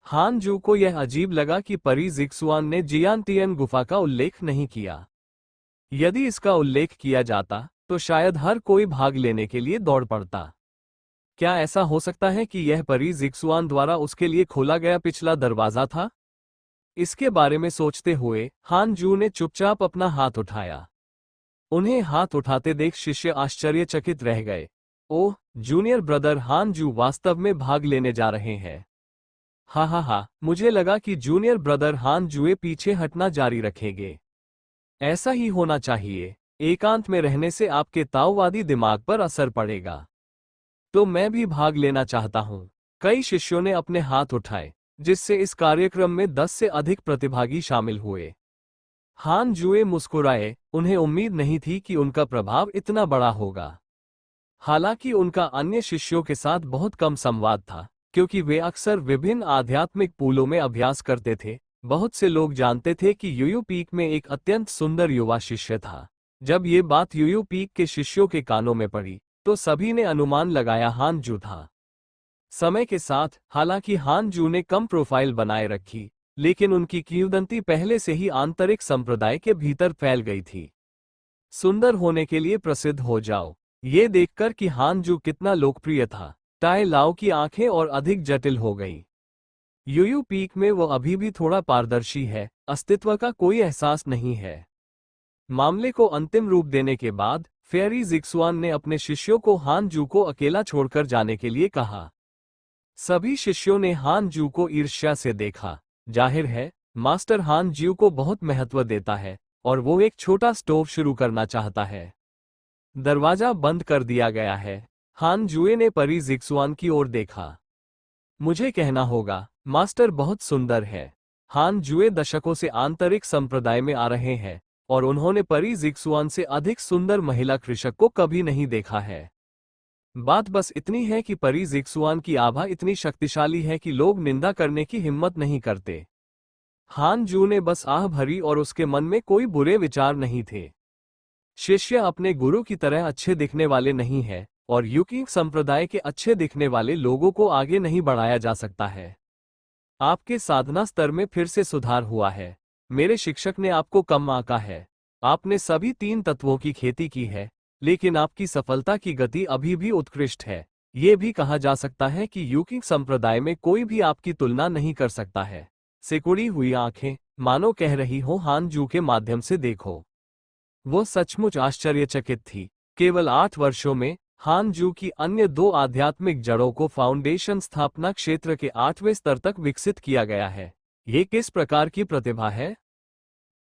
हान जू को यह अजीब लगा कि परी जिक्सुआन ने जियांतियन गुफा का उल्लेख नहीं किया। यदि इसका उल्लेख किया जाता तो शायद हर कोई भाग लेने के लिए दौड़ पड़ता। क्या ऐसा हो सकता है कि यह परी जिक्सुआन द्वारा उसके लिए खोला गया पिछला दरवाजा था? इसके बारे में सोचते हुए हान जू ने चुपचाप अपना हाथ उठाया। उन्हें हाथ उठाते देख शिष्य आश्चर्यचकित रह गए। ओह, जूनियर ब्रदर हान जू वास्तव में भाग लेने जा रहे हैं। हा, मुझे लगा कि जूनियर ब्रदर हान जुए पीछे हटना जारी रखेंगे। ऐसा ही होना चाहिए। एकांत में रहने से आपके ताओवादी दिमाग पर असर पड़ेगा। तो मैं भी भाग लेना चाहता हूं। कई शिष्यों ने अपने हाथ उठाए, जिससे इस कार्यक्रम में 10 से अधिक प्रतिभागी शामिल हुए। हान जुए मुस्कुराए, उन्हें उम्मीद नहीं थी कि उनका प्रभाव इतना बड़ा होगा। हालांकि उनका अन्य शिष्यों के साथ बहुत कम संवाद था, क्योंकि वे अक्सर विभिन्न आध्यात्मिक पूलों में अभ्यास करते थे। बहुत से लोग जानते थे कि यूयू पीक में एक अत्यंत सुंदर युवा शिष्य था। जब ये बात यूयू पीक के शिष्यों के कानों में पड़ी, तो सभी ने अनुमान लगाया हान जू था। समय के साथ, हालांकि हान जू ने कम प्रोफाइल बनाए रखी, लेकिन उनकी किंवदंती पहले से ही आंतरिक संप्रदाय के भीतर फैल गई थी। सुंदर होने के लिए प्रसिद्ध हो जाओ। ये देखकर कि हान जू कितना लोकप्रिय था, टाई लाओ की आंखें और अधिक जटिल हो गईं। यूयू पीक में वो अभी भी थोड़ा पारदर्शी है, अस्तित्व का कोई एहसास नहीं है। मामले को अंतिम रूप देने के बाद फेयरी जिक्सुआन ने अपने शिष्यों को हान जू को अकेला छोड़कर जाने के लिए कहा। सभी शिष्यों ने हान जू को ईर्ष्या से देखा। जाहिर है, मास्टर हान जू को बहुत महत्व देता है और वो एक छोटा स्टोव शुरू करना चाहता है। दरवाजा बंद कर दिया गया है। हान जुए ने परी जिक्सुआन की ओर देखा। मुझे कहना होगा, मास्टर बहुत सुंदर है। हान जुए दशकों से आंतरिक संप्रदाय में आ रहे हैं और उन्होंने परी जिक्सुआन से अधिक सुंदर महिला कृषक को कभी नहीं देखा है। बात बस इतनी है कि परी जिक्सुआन की आभा इतनी शक्तिशाली है कि लोग निंदा करने की हिम्मत नहीं करते। हान जू ने बस आह भरी और उसके मन में कोई बुरे विचार नहीं थे। शिष्य अपने गुरु की तरह अच्छे दिखने वाले नहीं है और यूकी संप्रदाय के अच्छे दिखने वाले लोगों को आगे नहीं बढ़ाया जा सकता है। आपके साधना स्तर में फिर से सुधार हुआ है। मेरे शिक्षक ने आपको कम आंका है। आपने सभी 3 तत्वों की खेती की है, लेकिन आपकी सफलता की गति अभी भी उत्कृष्ट है। ये भी कहा जा सकता है कि यूकी संप्रदाय में कोई भी आपकी तुलना नहीं कर सकता है। सिकुड़ी हुई आंखें मानो कह रही हो, हान जू के माध्यम से देखो। वो सचमुच आश्चर्यचकित थी। केवल 8 वर्षों में हान जू की अन्य 2 आध्यात्मिक जड़ों को फाउंडेशन स्थापना क्षेत्र के 8वें स्तर तक विकसित किया गया है। ये किस प्रकार की प्रतिभा है?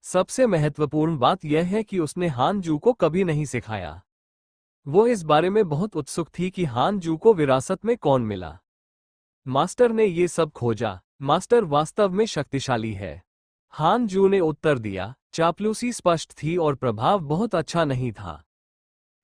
सबसे महत्वपूर्ण बात यह है कि उसने हान जू को कभी नहीं सिखाया। वो इस बारे में बहुत उत्सुक थी कि हान जू को विरासत में कौन मिला। मास्टर ने ये सब खोजा। मास्टर वास्तव में शक्तिशाली है। हान जू ने उत्तर दिया। चापलूसी स्पष्ट थी और प्रभाव बहुत अच्छा नहीं था।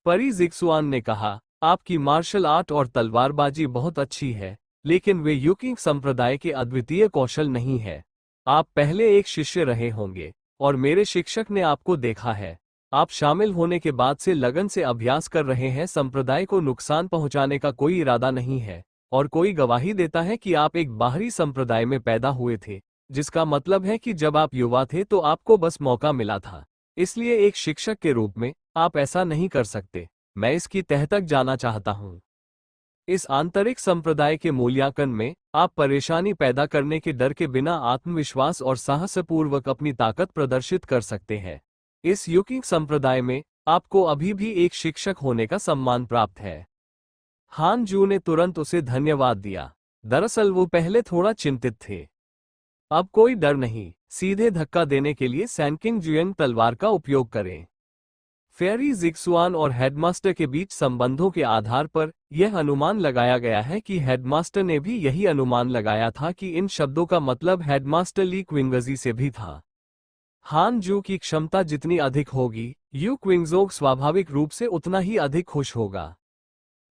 परी जिक्सुआन ने कहा, आपकी मार्शल आर्ट और तलवारबाजी बहुत अच्छी है, लेकिन वे युकिंग संप्रदाय के अद्वितीय कौशल नहीं है। आप पहले एक शिष्य रहे होंगे और मेरे शिक्षक ने आपको देखा है। आप शामिल होने के बाद से लगन से अभ्यास कर रहे हैं। संप्रदाय को नुकसान पहुंचाने का कोई इरादा नहीं है और कोई गवाही देता है कि आप एक बाहरी संप्रदाय में पैदा हुए थे, जिसका मतलब है कि जब आप युवा थे तो आपको बस मौका मिला था। इसलिए एक शिक्षक के रूप में आप ऐसा नहीं कर सकते। मैं इसकी तह तक जाना चाहता हूं। इस आंतरिक संप्रदाय के मूल्यांकन में आप परेशानी पैदा करने के डर के बिना आत्मविश्वास और साहसपूर्वक अपनी ताकत प्रदर्शित कर सकते हैं। इस युकिंग संप्रदाय में आपको अभी भी एक शिक्षक होने का सम्मान प्राप्त है। हान जू ने तुरंत उसे धन्यवाद दिया। दरअसल वो पहले थोड़ा चिंतित थे। अब कोई डर नहीं, सीधे धक्का देने के लिए सैनकिंग जुएंग तलवार का उपयोग करें। फेरी जिक्सुआन और हेडमास्टर के बीच संबंधों के आधार पर यह अनुमान लगाया गया है कि हेडमास्टर ने भी यही अनुमान लगाया था कि इन शब्दों का मतलब हेडमास्टर ली क्विंगजी से भी था। हान जू की क्षमता जितनी अधिक होगी, यू क्विंगजोग स्वाभाविक रूप से उतना ही अधिक खुश होगा।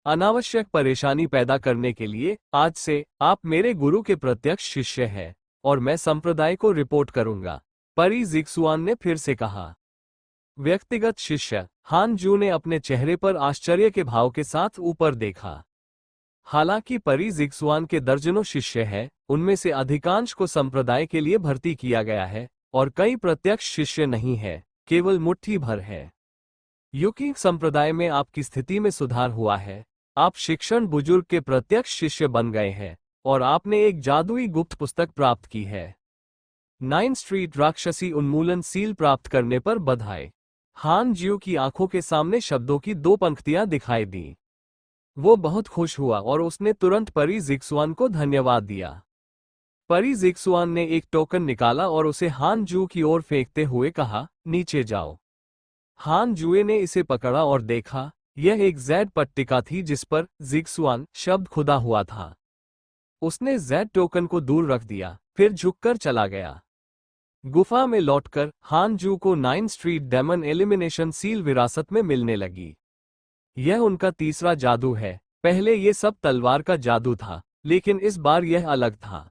अनावश्यक परेशानी पैदा करने के लिए आज से आप मेरे गुरु के प्रत्यक्ष शिष्य हैं और मैं संप्रदाय को रिपोर्ट करूंगा, परी जिक्सुआन ने फिर से कहा। व्यक्तिगत शिष्य। हान जू ने अपने चेहरे पर आश्चर्य के भाव के साथ ऊपर देखा। हालांकि परी जिक्सुआन के दर्जनों शिष्य हैं, उनमें से अधिकांश को संप्रदाय के लिए भर्ती किया गया है और कई प्रत्यक्ष शिष्य नहीं है, केवल मुट्ठी भर है। युकिंग संप्रदाय में आपकी स्थिति में सुधार हुआ है। आप शिक्षण बुजुर्ग के प्रत्यक्ष शिष्य बन गए हैं और आपने एक जादुई गुप्त पुस्तक प्राप्त की है। 9 स्ट्रीट राक्षसी उन्मूलन सील प्राप्त करने पर बधाई। हान ज्यू की आंखों के सामने शब्दों की 2 पंक्तियां दिखाई दी। वो बहुत खुश हुआ और उसने तुरंत परी जिक्सुआन को धन्यवाद दिया। परी जिक्सुआन ने एक टोकन निकाला और उसे हान जू की ओर फेंकते हुए कहा, नीचे जाओ। हान जुए ने इसे पकड़ा और देखा। यह एक ज़ेड पट्टिका थी जिस पर जिक्सुआन शब्द खुदा हुआ था। उसने ज़ेड टोकन को दूर रख दिया, फिर झुककर चला गया। गुफा में लौटकर हान जू को 9 स्ट्रीट डेमन एलिमिनेशन सील विरासत में मिलने लगी। यह उनका तीसरा जादू है। पहले ये सब तलवार का जादू था, लेकिन इस बार यह अलग था।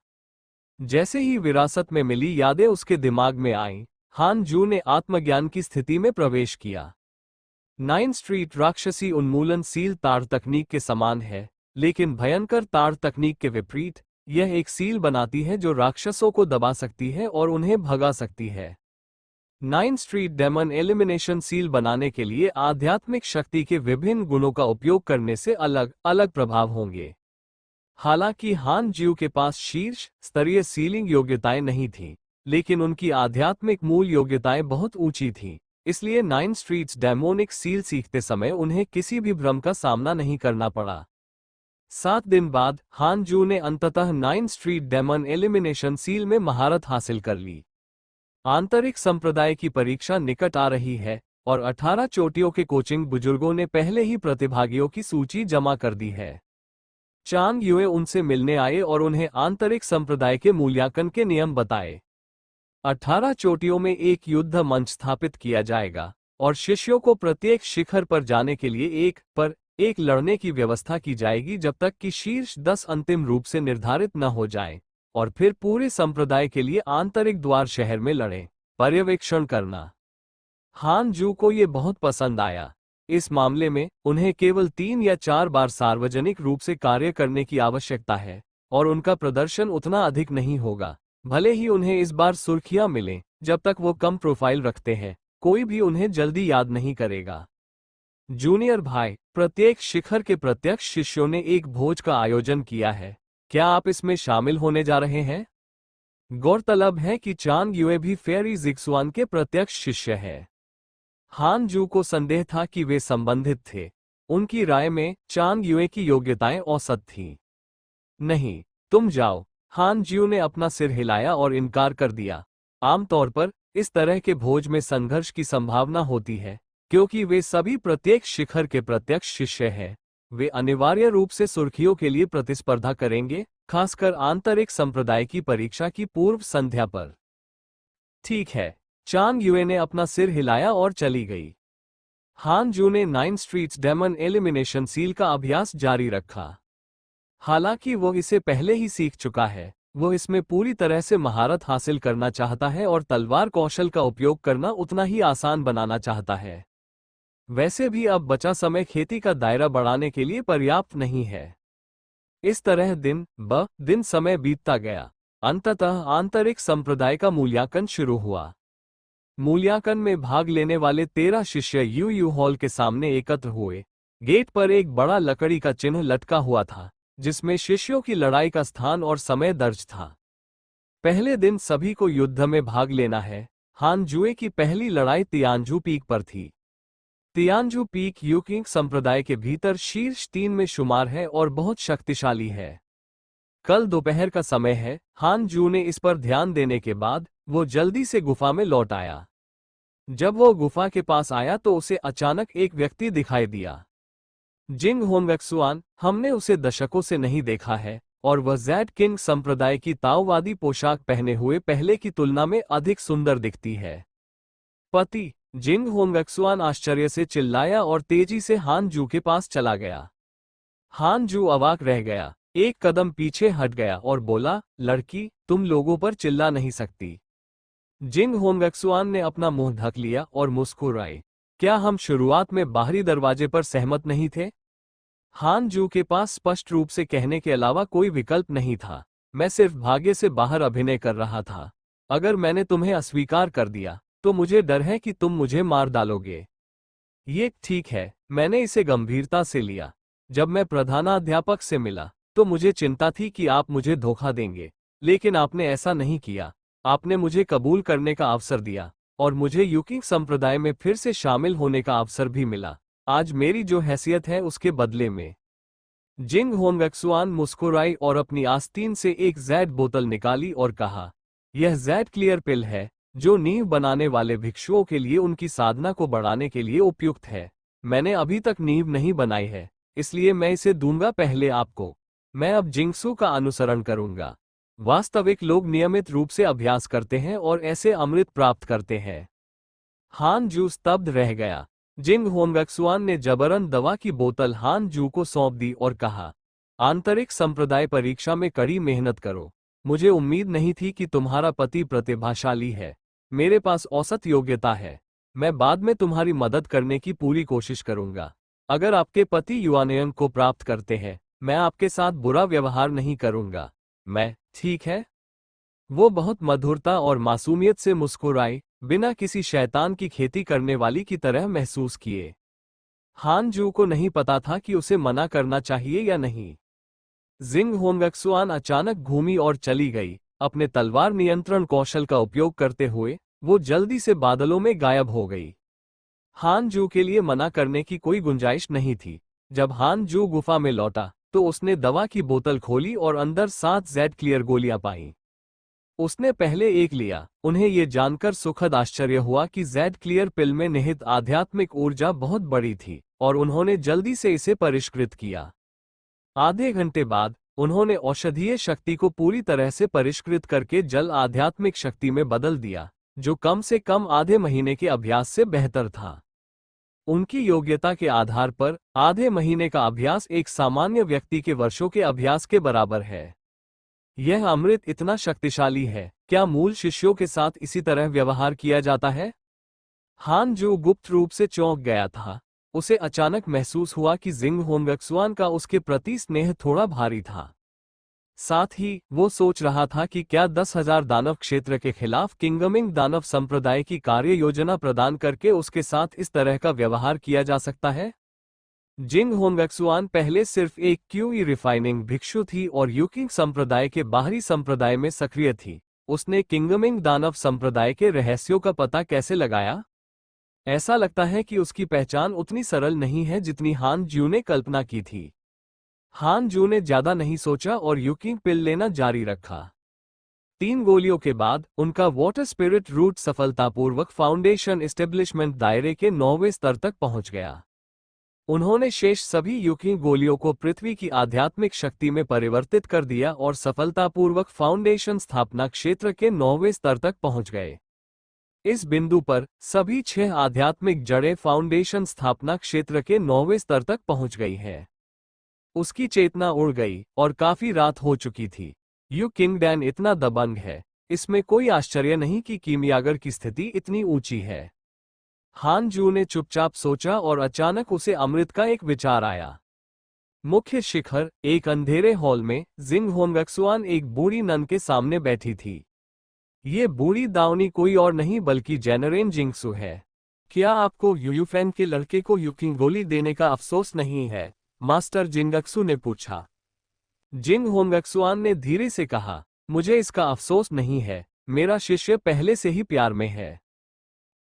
जैसे ही विरासत में मिली यादें उसके दिमाग में आईं, हान जू ने आत्मज्ञान की स्थिति में प्रवेश किया। 9 स्ट्रीट राक्षसी उन्मूलन सील तार तकनीक के समान है, लेकिन भयंकर तार तकनीक के विपरीत। यह एक सील बनाती है जो राक्षसों को दबा सकती है और उन्हें भगा सकती है। 9 स्ट्रीट डेमन एलिमिनेशन सील बनाने के लिए आध्यात्मिक शक्ति के विभिन्न गुणों का उपयोग करने से अलग अलग प्रभाव होंगे। हालांकि हान ज्यू के पास शीर्ष स्तरीय सीलिंग योग्यताएं नहीं थीं, लेकिन उनकी आध्यात्मिक मूल योग्यताएं बहुत ऊंची थीं। इसलिए 9 स्ट्रीट्स डेमोनिक सील सीखते समय उन्हें किसी भी भ्रम का सामना नहीं करना पड़ा। 7 दिन बाद हान जू ने अंततः 9 स्ट्रीट डेमन एलिमिनेशन सील में महारत हासिल कर ली। आंतरिक संप्रदाय की परीक्षा निकट आ रही है और 18 चोटियों के कोचिंग बुजुर्गों ने पहले ही प्रतिभागियों की सूची जमा कर दी है। चांग युए उनसे मिलने आए और उन्हें आंतरिक संप्रदाय के मूल्यांकन के नियम बताए। 18 चोटियों में एक युद्ध मंच स्थापित किया जाएगा और शिष्यों को प्रत्येक शिखर पर जाने के लिए एक पर एक लड़ने की व्यवस्था की जाएगी जब तक कि शीर्ष 10 अंतिम रूप से निर्धारित न हो जाएं, और फिर पूरे संप्रदाय के लिए आंतरिक द्वार शहर में लड़ें। पर्यवेक्षण करना। हान जू को ये बहुत पसंद आया। इस मामले में उन्हें केवल 3 या 4 बार सार्वजनिक रूप से कार्य करने की आवश्यकता है और उनका प्रदर्शन उतना अधिक नहीं होगा। भले ही उन्हें इस बार सुर्खियां मिलें, जब तक वो कम प्रोफाइल रखते हैं, कोई भी उन्हें जल्दी याद नहीं करेगा। जूनियर भाई, प्रत्येक शिखर के प्रत्यक्ष शिष्यों ने एक भोज का आयोजन किया है। क्या आप इसमें शामिल होने जा रहे हैं? गौरतलब है कि चांग युए भी फेरी जिक्सुआन के प्रत्यक्ष शिष्य है। हान जू को संदेह था कि वे संबंधित थे। उनकी राय में चांग युए की योग्यताएं औसत थीं। नहीं, तुम जाओ। हान ज्यू ने अपना सिर हिलाया और इनकार कर दिया। आमतौर पर इस तरह के भोज में संघर्ष की संभावना होती है, क्योंकि वे सभी प्रत्येक शिखर के प्रत्यक्ष शिष्य हैं। वे अनिवार्य रूप से सुर्खियों के लिए प्रतिस्पर्धा करेंगे, खासकर आंतरिक संप्रदाय की परीक्षा की पूर्व संध्या पर। ठीक है। चांग युए ने अपना सिर हिलाया और चली गई। हान जू ने 9 स्ट्रीट्स डेमन एलिमिनेशन सील का अभ्यास जारी रखा। हालांकि वो इसे पहले ही सीख चुका है, वो इसमें पूरी तरह से महारत हासिल करना चाहता है और तलवार कौशल का उपयोग करना उतना ही आसान बनाना चाहता है। वैसे भी अब बचा समय खेती का दायरा बढ़ाने के लिए पर्याप्त नहीं है। इस तरह दिन समय बीतता गया। अंततः आंतरिक संप्रदाय का मूल्यांकन शुरू हुआ। मूल्यांकन में भाग लेने वाले 13 शिष्य यू हॉल के सामने एकत्र हुए। गेट पर एक बड़ा लकड़ी का चिन्ह लटका हुआ था, जिसमें शिष्यों की लड़ाई का स्थान और समय दर्ज था। पहले दिन सभी को युद्ध में भाग लेना है। हान जुए की पहली लड़ाई तियानजू पीक पर थी। तियानजू पीक यूकिंग संप्रदाय के भीतर शीर्ष 3 में शुमार है और बहुत शक्तिशाली है। कल दोपहर का समय है। हान जू ने इस पर ध्यान देने के बाद वो जल्दी से गुफा में लौट आया। जब वो गुफा के पास आया तो उसे अचानक एक व्यक्ति दिखाई दिया। जिंग होंगक्सुआन, हमने उसे दशकों से नहीं देखा है, और वह ज़ेड किंग संप्रदाय की ताओवादी पोशाक पहने हुए पहले की तुलना में अधिक सुंदर दिखती है। पति, जिंग होंगक्सुआन आश्चर्य से चिल्लाया और तेजी से हान जू के पास चला गया। हान जू अवाक रह गया, एक कदम पीछे हट गया और बोला, लड़की, तुम लोगों पर चिल्ला नहीं सकती। जिंग होंगक्सुआन ने अपना मुंह ढक लिया और मुस्कुराई। क्या हम शुरुआत में बाहरी दरवाजे पर सहमत नहीं थे? हान जू के पास स्पष्ट रूप से कहने के अलावा कोई विकल्प नहीं था। मैं सिर्फ भाग्य से बाहर अभिनय कर रहा था। अगर मैंने तुम्हें अस्वीकार कर दिया, तो मुझे डर है कि तुम मुझे मार डालोगे। ये ठीक है, मैंने इसे गंभीरता से लिया। जब मैं प्रधानाध्यापक से मिला, तो मुझे चिंता थी कि आप मुझे धोखा देंगे, लेकिन आपने ऐसा नहीं किया। आपने मुझे कबूल करने का अवसर दिया, और मुझे यूकिंग संप्रदाय में फिर से शामिल होने का अवसर भी मिला, आज मेरी जो हैसियत है उसके बदले में। जिंग होंगक्सुआन मुस्कुराई और अपनी आस्तीन से एक ज़ेड बोतल निकाली और कहा, यह ज़ेड क्लियर पिल है, जो नींव बनाने वाले भिक्षुओं के लिए उनकी साधना को बढ़ाने के लिए उपयुक्त है। मैंने अभी तक नींव नहीं बनाई है, इसलिए मैं इसे दूंगा पहले आपको। मैं अब जिंगसू का अनुसरण करूंगा। वास्तविक लोग नियमित रूप से अभ्यास करते हैं और ऐसे अमृत प्राप्त करते हैं। हान जू स्तब्ध रह गया। जिंग होंगक्सुआन ने जबरन दवा की बोतल हान जू को सौंप दी और कहा, आंतरिक संप्रदाय परीक्षा में कड़ी मेहनत करो। मुझे उम्मीद नहीं थी कि तुम्हारा पति प्रतिभाशाली है। मेरे पास औसत योग्यता है। मैं बाद में तुम्हारी मदद करने की पूरी कोशिश करूंगा। अगर आपके पति युआनयंग को प्राप्त करते हैं, मैं आपके साथ बुरा व्यवहार नहीं करूंगा। ठीक है? वो बहुत मधुरता और मासूमियत से मुस्कुराई, बिना किसी शैतान की खेती करने वाली की तरह महसूस किए। हान जू को नहीं पता था कि उसे मना करना चाहिए या नहीं। जिंग होंगक्सुआन अचानक घूमी और चली गई। अपने तलवार नियंत्रण कौशल का उपयोग करते हुए वो जल्दी से बादलों में गायब हो गई। हान जू के लिए मना करने की कोई गुंजाइश नहीं थी। जब हान जू गुफा में लौटा, तो उसने दवा की बोतल खोली और अंदर 7 ज़ेड क्लियर गोलियां पाईं। उसने पहले एक लिया। उन्हें यह जानकर सुखद आश्चर्य हुआ कि ज़ेड क्लियर पिल में निहित आध्यात्मिक ऊर्जा बहुत बड़ी थी, और उन्होंने जल्दी से इसे परिष्कृत किया। आधे घंटे बाद उन्होंने औषधीय शक्ति को पूरी तरह से परिष्कृत करके जल आध्यात्मिक शक्ति में बदल दिया, जो कम से कम आधे महीने के अभ्यास से बेहतर था। उनकी योग्यता के आधार पर आधे महीने का अभ्यास एक सामान्य व्यक्ति के वर्षों के अभ्यास के बराबर है। यह अमृत इतना शक्तिशाली है, क्या मूल शिष्यों के साथ इसी तरह व्यवहार किया जाता है? हान जू गुप्त रूप से चौंक गया था। उसे अचानक महसूस हुआ कि जिंग होंगक्सुआन का उसके प्रति स्नेह थोड़ा भारी था। साथ ही वो सोच रहा था कि क्या 10,000 दानव क्षेत्र के खिलाफ किंगमिंग दानव संप्रदाय की कार्य योजना प्रदान करके उसके साथ इस तरह का व्यवहार किया जा सकता है। जिंग होंगक्सुआन पहले सिर्फ एक क्यूई रिफाइनिंग भिक्षु थी और यूकिंग संप्रदाय के बाहरी संप्रदाय में सक्रिय थी। उसने किंगमिंग दानव संप्रदाय के रहस्यों का पता कैसे लगाया? ऐसा लगता है कि उसकी पहचान उतनी सरल नहीं है जितनी हान जू ने कल्पना की थी। हान जू ने ज्यादा नहीं सोचा और यूकिंग पिल लेना जारी रखा। 3 गोलियों के बाद उनका वाटर स्पिरिट रूट सफलतापूर्वक फाउंडेशन एस्टेब्लिशमेंट दायरे के 9वें स्तर तक पहुंच गया। उन्होंने शेष सभी यूकिंग गोलियों को पृथ्वी की आध्यात्मिक शक्ति में परिवर्तित कर दिया और सफलतापूर्वक फाउंडेशन स्थापना क्षेत्र के 9वें स्तर तक पहुंच गए। इस बिंदु पर सभी 6 आध्यात्मिक जड़ें फाउंडेशन स्थापना क्षेत्र के 9वें स्तर तक पहुंच गई हैं। उसकी चेतना उड़ गई और काफी रात हो चुकी थी। यू किंग डैन इतना दबंग है, इसमें कोई आश्चर्य नहीं कि कीमियागर की स्थिति इतनी ऊंची है। हान जू ने चुपचाप सोचा और अचानक उसे अमृत का एक विचार आया। मुख्य शिखर, एक अंधेरे हॉल में, जिंग होंगक्सुआन एक बूढ़ी नन के सामने बैठी थी। ये बूढ़ी दावनी कोई और नहीं बल्कि जेनरेन जिंगसू है। क्या आपको यूयूफेन के लड़के को यूकिंग गोली देने का अफसोस नहीं है? मास्टर जिंगक्सू ने पूछा। जिंग होंगक्सुआन ने धीरे से कहा, मुझे इसका अफसोस नहीं है, मेरा शिष्य पहले से ही प्यार में है।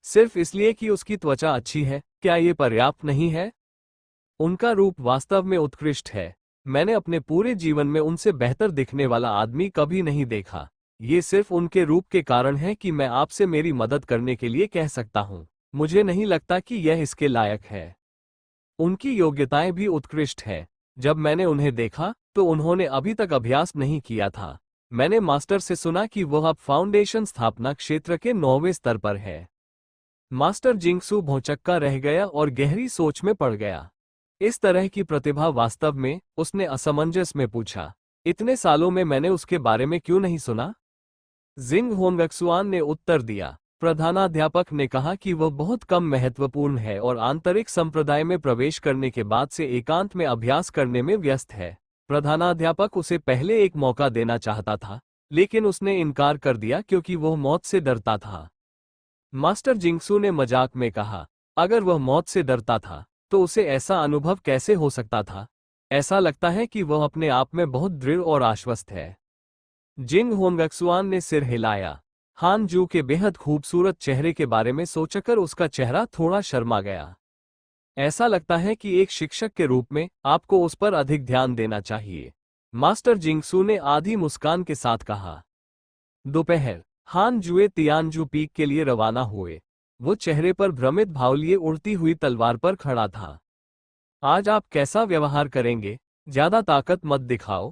सिर्फ इसलिए कि उसकी त्वचा अच्छी है, क्या ये पर्याप्त नहीं है? उनका रूप वास्तव में उत्कृष्ट है। मैंने अपने पूरे जीवन में उनसे बेहतर दिखने वाला आदमी कभी नहीं देखा। ये सिर्फ उनके रूप के कारण है कि मैं आपसे मेरी मदद करने के लिए कह सकता हूँ। मुझे नहीं लगता कि यह इसके लायक है। उनकी योग्यताएं भी उत्कृष्ट हैं। जब मैंने उन्हें देखा तो उन्होंने अभी तक अभ्यास नहीं किया था। मैंने मास्टर से सुना कि वह अब फाउंडेशन स्थापना क्षेत्र के 9वें स्तर पर है। मास्टर जिंगसू भौंचक्का रह गया और गहरी सोच में पड़ गया। इस तरह की प्रतिभा वास्तव में, उसने असमंजस में पूछा, इतने सालों में मैंने उसके बारे में क्यों नहीं सुना? जिंग होंगक्सुआन ने उत्तर दिया। प्रधानाध्यापक ने कहा कि वह बहुत कम महत्वपूर्ण है और आंतरिक संप्रदाय में प्रवेश करने के बाद से एकांत में अभ्यास करने में व्यस्त है। प्रधानाध्यापक उसे पहले एक मौका देना चाहता था, लेकिन उसने इनकार कर दिया क्योंकि वह मौत से डरता था। मास्टर जिंगसू ने मजाक में कहा, अगर वह मौत से डरता था तो उसे ऐसा अनुभव कैसे हो सकता था? ऐसा लगता है कि वह अपने आप में बहुत दृढ़ और आश्वस्त है। जिंग होंगक्सुआन ने सिर हिलाया। हान जू के बेहद खूबसूरत चेहरे के बारे में सोचकर उसका चेहरा थोड़ा शर्मा गया। ऐसा लगता है कि एक शिक्षक के रूप में आपको उस पर अधिक ध्यान देना चाहिए, मास्टर जिंगसू ने आधी मुस्कान के साथ कहा। दोपहर, हान जुए तियानजू पीक के लिए रवाना हुए। वो चेहरे पर भ्रमित भाव लिए उड़ती हुई तलवार पर खड़ा था। आज आप कैसा व्यवहार करेंगे? ज्यादा ताकत मत दिखाओ।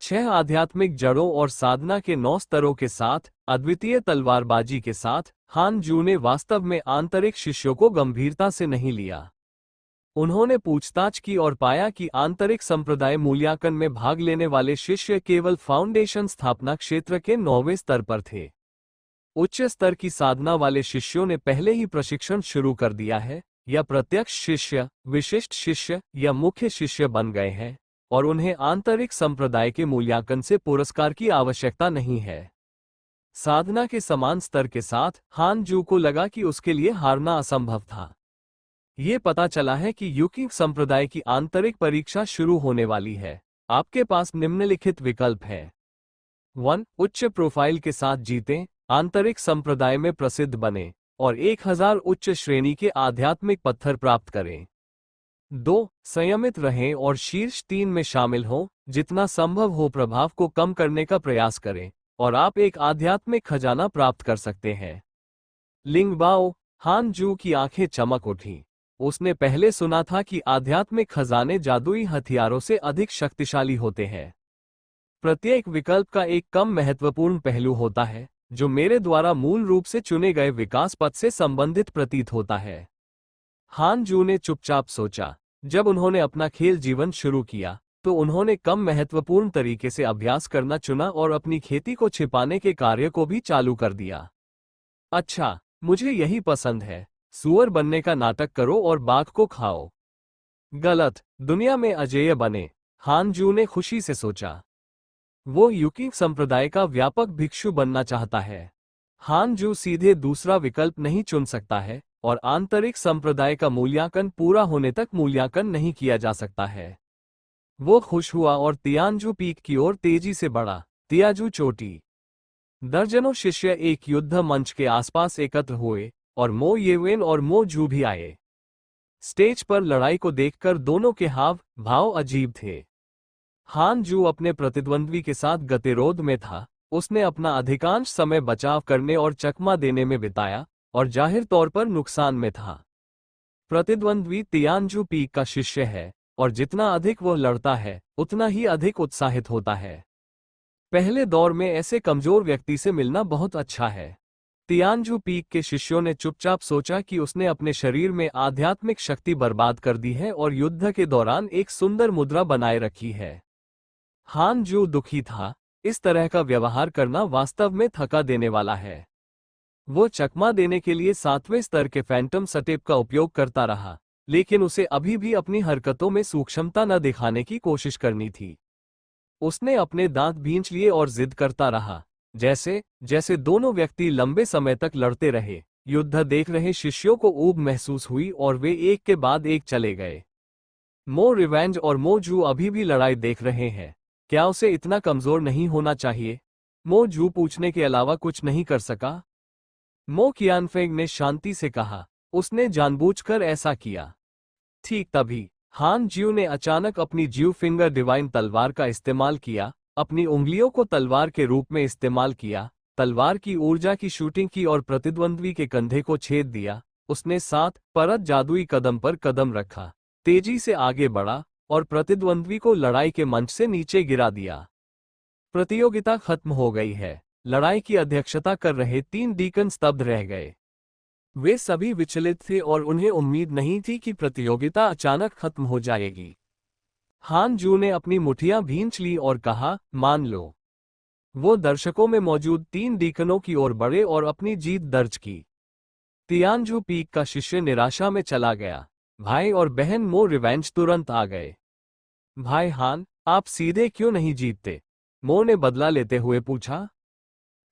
6 आध्यात्मिक जड़ों और साधना के 9 स्तरों के साथ, अद्वितीय तलवारबाजी के साथ, हान जू ने वास्तव में आंतरिक शिष्यों को गंभीरता से नहीं लिया। उन्होंने पूछताछ की और पाया कि आंतरिक संप्रदाय मूल्यांकन में भाग लेने वाले शिष्य केवल फाउंडेशन स्थापना क्षेत्र के 9वें स्तर पर थे। उच्च स्तर की साधना वाले शिष्यों ने पहले ही प्रशिक्षण शुरू कर दिया है, या प्रत्यक्ष शिष्य, विशिष्ट शिष्य या मुख्य शिष्य बन गए हैं, और उन्हें आंतरिक संप्रदाय के मूल्यांकन से पुरस्कार की आवश्यकता नहीं है। साधना के समान स्तर के साथ हान जू को लगा कि उसके लिए हारना असंभव था। ये पता चला है कि यूकिंग संप्रदाय की आंतरिक परीक्षा शुरू होने वाली है। आपके पास निम्नलिखित विकल्प है। 1. उच्च प्रोफाइल के साथ जीतें, आंतरिक संप्रदाय में प्रसिद्ध बने और 1000 उच्च श्रेणी के आध्यात्मिक पत्थर प्राप्त करें। 2. संयमित रहें और शीर्ष 3 में शामिल हों, जितना संभव हो प्रभाव को कम करने का प्रयास करें और आप एक आध्यात्मिक खजाना प्राप्त कर सकते हैं। लिंगबाओ, हान जू की आंखें चमक उठी। उसने पहले सुना था कि आध्यात्मिक खजाने जादुई हथियारों से अधिक शक्तिशाली होते हैं। प्रत्येक विकल्प का एक कम महत्वपूर्ण पहलू होता है, जो मेरे द्वारा मूल रूप से चुने गए विकास पथ से संबंधित प्रतीत होता है। हान जू ने चुपचाप सोचा। जब उन्होंने अपना खेल जीवन शुरू किया तो उन्होंने कम महत्वपूर्ण तरीके से अभ्यास करना चुना और अपनी खेती को छिपाने के कार्य को भी चालू कर दिया। अच्छा, मुझे यही पसंद है। सुअर बनने का नाटक करो और बाघ को खाओ। गलत, दुनिया में अजेय बने, हान जू ने खुशी से सोचा। वो यूकिंग संप्रदाय का व्यापक भिक्षु बनना चाहता है। हान जू सीधे दूसरा विकल्प नहीं चुन सकता है, और आंतरिक संप्रदाय का मूल्यांकन पूरा होने तक मूल्यांकन नहीं किया जा सकता है। वो खुश हुआ और तियानजू पीक की ओर तेजी से बढ़ा। तियाजू चोटी। दर्जनों शिष्य एक युद्ध मंच के आसपास एकत्र हुए और मो येवेन और मो जू भी आए। स्टेज पर लड़ाई को देखकर दोनों के हाव भाव अजीब थे। हान जू अपने प्रतिद्वंद्वी के साथ गतिरोध में था। उसने अपना अधिकांश समय बचाव करने और चकमा देने में बिताया और जाहिर तौर पर नुकसान में था। प्रतिद्वंद्वी तियानजू पीक का शिष्य है और जितना अधिक वह लड़ता है उतना ही अधिक उत्साहित होता है। पहले दौर में ऐसे कमजोर व्यक्ति से मिलना बहुत अच्छा है। तियानजू पीक के शिष्यों ने चुपचाप सोचा कि उसने अपने शरीर में आध्यात्मिक शक्ति बर्बाद कर दी है और युद्ध के दौरान एक सुंदर मुद्रा बनाए रखी है। हान जू दुखी था। इस तरह का व्यवहार करना वास्तव में थका देने वाला है। वो चकमा देने के लिए 7वें स्तर के फैंटम स्टेप का उपयोग करता रहा, लेकिन उसे अभी भी अपनी हरकतों में सूक्ष्मता न दिखाने की कोशिश करनी थी। उसने अपने दांत भींच लिए और जिद करता रहा। जैसे जैसे दोनों व्यक्ति लंबे समय तक लड़ते रहे, युद्ध देख रहे शिष्यों को ऊब महसूस हुई और वे एक के बाद एक चले गए। मो रिवेंज और मो जू अभी भी लड़ाई देख रहे हैं। क्या उसे इतना कमजोर नहीं होना चाहिए? मो जू पूछने के अलावा कुछ नहीं कर सका। मो कियानफेंग ने शांति से कहा, उसने जानबूझकर ऐसा किया। ठीक तभी हान ज्यू ने अचानक अपनी ज्यू फिंगर डिवाइन तलवार का इस्तेमाल किया, अपनी उंगलियों को तलवार के रूप में इस्तेमाल किया, तलवार की ऊर्जा की शूटिंग की और प्रतिद्वंद्वी के कंधे को छेद दिया। उसने 7 परत जादुई कदम पर कदम रखा, तेजी से आगे बढ़ा और प्रतिद्वंद्वी को लड़ाई के मंच से नीचे गिरा दिया। प्रतियोगिता खत्म हो गई है। लड़ाई की अध्यक्षता कर रहे 3 डीकन स्तब्ध रह गए। वे सभी विचलित थे और उन्हें उम्मीद नहीं थी कि प्रतियोगिता अचानक खत्म हो जाएगी। हान जू ने अपनी मुठियां भींच ली और कहा, मान लो। वो दर्शकों में मौजूद 3 डीकनों की ओर बढ़े और अपनी जीत दर्ज की। तियानजू पीक का शिष्य निराशा में चला गया। भाई और बहन मो रिवेंज तुरंत आ गए। भाई हान, आप सीधे क्यों नहीं जीतते? मो ने बदला लेते हुए पूछा।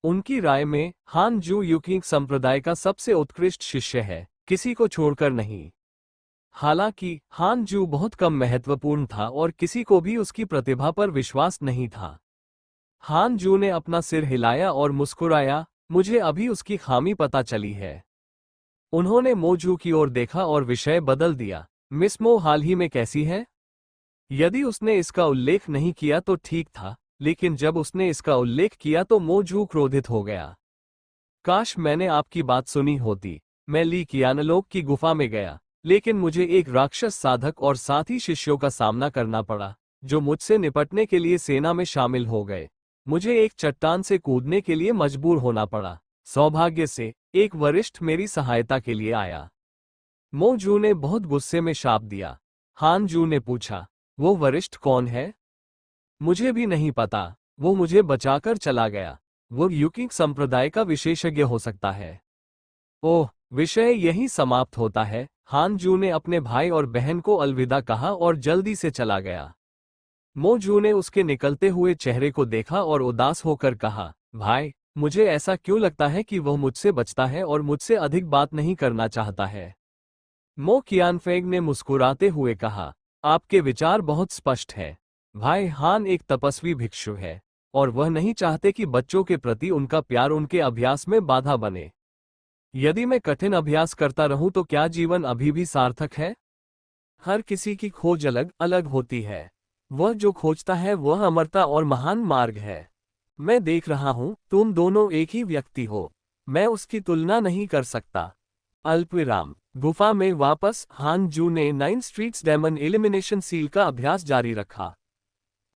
उनकी राय में हान जू यूकिंग संप्रदाय का सबसे उत्कृष्ट शिष्य है, किसी को छोड़कर नहीं। हालांकि हान जू बहुत कम महत्वपूर्ण था और किसी को भी उसकी प्रतिभा पर विश्वास नहीं था। हान जू ने अपना सिर हिलाया और मुस्कुराया, मुझे अभी उसकी खामी पता चली है। उन्होंने मो जू की ओर देखा और विषय बदल दिया, मिस मो हाल ही में कैसी है? यदि उसने इसका उल्लेख नहीं किया तो ठीक था, लेकिन जब उसने इसका उल्लेख किया तो मो जू क्रोधित हो गया। काश मैंने आपकी बात सुनी होती। मैं ली कियानलोक की गुफा में गया, लेकिन मुझे एक राक्षस साधक और साथी शिष्यों का सामना करना पड़ा, जो मुझसे निपटने के लिए सेना में शामिल हो गए। मुझे एक चट्टान से कूदने के लिए मजबूर होना पड़ा। सौभाग्य से एक वरिष्ठ मेरी सहायता के लिए आया। मो जू ने बहुत गुस्से में शाप दिया। हान जू ने पूछा, वो वरिष्ठ कौन है? मुझे भी नहीं पता, वो मुझे बचाकर चला गया। वो यूकिंग संप्रदाय का विशेषज्ञ हो सकता है। ओह, विषय यहीं समाप्त होता है। हान जू ने अपने भाई और बहन को अलविदा कहा और जल्दी से चला गया। मो जू ने उसके निकलते हुए चेहरे को देखा और उदास होकर कहा, भाई, मुझे ऐसा क्यों लगता है कि वह मुझसे बचता है और मुझसे अधिक बात नहीं करना चाहता है? मो कियानफेंग ने मुस्कुराते हुए कहा, आपके विचार बहुत स्पष्ट है। भाई हान एक तपस्वी भिक्षु है और वह नहीं चाहते कि बच्चों के प्रति उनका प्यार उनके अभ्यास में बाधा बने। यदि मैं कठिन अभ्यास करता रहूं तो क्या जीवन अभी भी सार्थक है? हर किसी की खोज अलग अलग होती है। वह जो खोजता है वह अमरता और महान मार्ग है। मैं देख रहा हूं, तुम दोनों एक ही व्यक्ति हो। मैं उसकी तुलना नहीं कर सकता। अल्पविराम। गुफा में वापस हान जू ने 9 स्ट्रीट्स डेमन एलिमिनेशन सील का अभ्यास जारी रखा।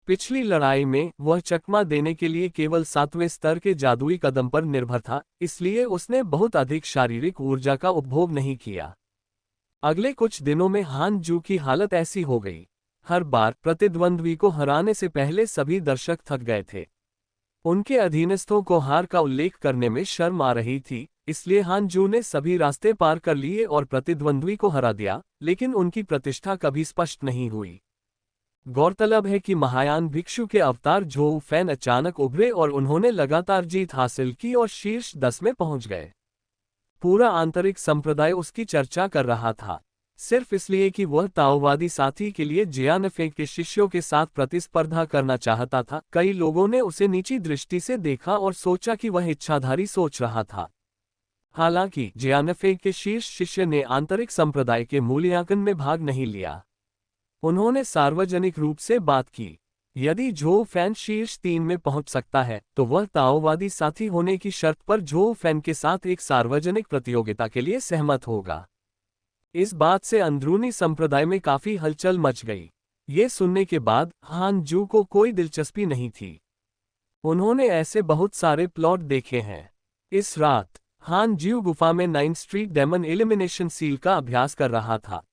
पिछली लड़ाई में वह चकमा देने के लिए केवल 7वें स्तर के जादुई कदम पर निर्भर था, इसलिए उसने बहुत अधिक शारीरिक ऊर्जा का उपभोग नहीं किया। अगले कुछ दिनों में हान जू की हालत ऐसी हो गई। हर बार प्रतिद्वंद्वी को हराने से पहले सभी दर्शक थक गए थे। उनके अधीनस्थों को हार का उल्लेख करने में शर्म आ रही थी, इसलिए हान जू ने सभी रास्ते पार कर लिए और प्रतिद्वंद्वी को हरा दिया, लेकिन उनकी प्रतिष्ठा कभी स्पष्ट नहीं हुई। गौरतलब है कि महायान भिक्षु के अवतार झोउ फैन अचानक उभरे और उन्होंने लगातार जीत हासिल की और शीर्ष 10 में पहुंच गए। पूरा आंतरिक संप्रदाय उसकी चर्चा कर रहा था, सिर्फ इसलिए कि वह ताओवादी साथी के लिए जियानफेंग के शिष्यों के साथ प्रतिस्पर्धा करना चाहता था। कई लोगों ने उसे नीची दृष्टि से देखा और सोचा कि वह इच्छाधारी सोच रहा था। हालांकि जियानफे के शीर्ष शिष्य ने आंतरिक संप्रदाय के मूल्यांकन में भाग नहीं लिया। उन्होंने सार्वजनिक रूप से बात की। यदि झो फैन शीर्ष 3 में पहुंच सकता है तो वह ताओवादी साथी होने की शर्त पर झो फैन के साथ एक सार्वजनिक प्रतियोगिता के लिए सहमत होगा। इस बात से अंदरूनी संप्रदाय में काफी हलचल मच गई। ये सुनने के बाद हान जू को कोई दिलचस्पी नहीं थी। उन्होंने ऐसे बहुत सारे प्लॉट देखे हैं। इस रात हान ज्यू गुफा में 9 स्ट्रीट डेमन एलिमिनेशन सील का अभ्यास कर रहा था।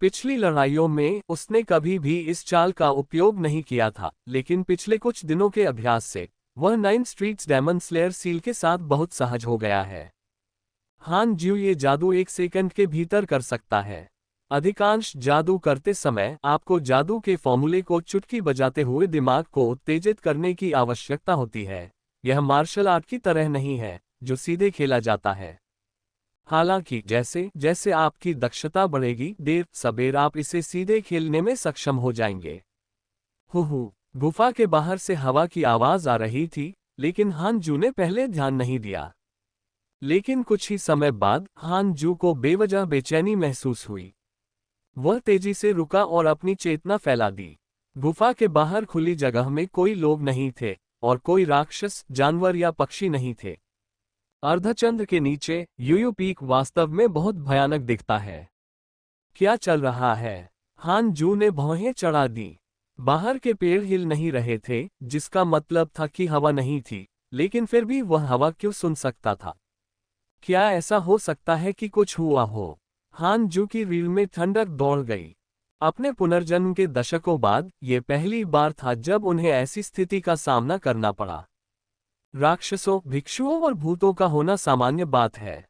पिछली लड़ाइयों में उसने कभी भी इस चाल का उपयोग नहीं किया था, लेकिन पिछले कुछ दिनों के अभ्यास से वह 9 स्ट्रीट्स डेमन स्लेयर सील के साथ बहुत सहज हो गया है। हान ज्यू ये जादू 1 सेकंड के भीतर कर सकता है। अधिकांश जादू करते समय आपको जादू के फॉर्मूले को चुटकी बजाते हुए दिमाग को उत्तेजित करने की आवश्यकता होती है। यह मार्शल आर्ट की तरह नहीं है जो सीधे खेला जाता है। हालांकि जैसे जैसे आपकी दक्षता बढ़ेगी, देर सबेर आप इसे सीधे खेलने में सक्षम हो जाएंगे। हु गुफा के बाहर से हवा की आवाज आ रही थी, लेकिन हान जू ने पहले ध्यान नहीं दिया। लेकिन कुछ ही समय बाद हान जू को बेवजह बेचैनी महसूस हुई। वह तेजी से रुका और अपनी चेतना फैला दी। गुफा के बाहर खुली जगह में कोई लोग नहीं थे और कोई राक्षस, जानवर या पक्षी नहीं थे। अर्धचंद्र के नीचे यूयू पीक वास्तव में बहुत भयानक दिखता है। क्या चल रहा है? हान जू ने भौहें चढ़ा दी। बाहर के पेड़ हिल नहीं रहे थे, जिसका मतलब था कि हवा नहीं थी, लेकिन फिर भी वह हवा क्यों सुन सकता था? क्या ऐसा हो सकता है कि कुछ हुआ हो? हान जू की रीढ़ में ठंडक दौड़ गई। अपने पुनर्जन्म के दशकों बाद यह पहली बार था जब उन्हें ऐसी स्थिति का सामना करना पड़ा। राक्षसों, भिक्षुओं और भूतों का होना सामान्य बात है।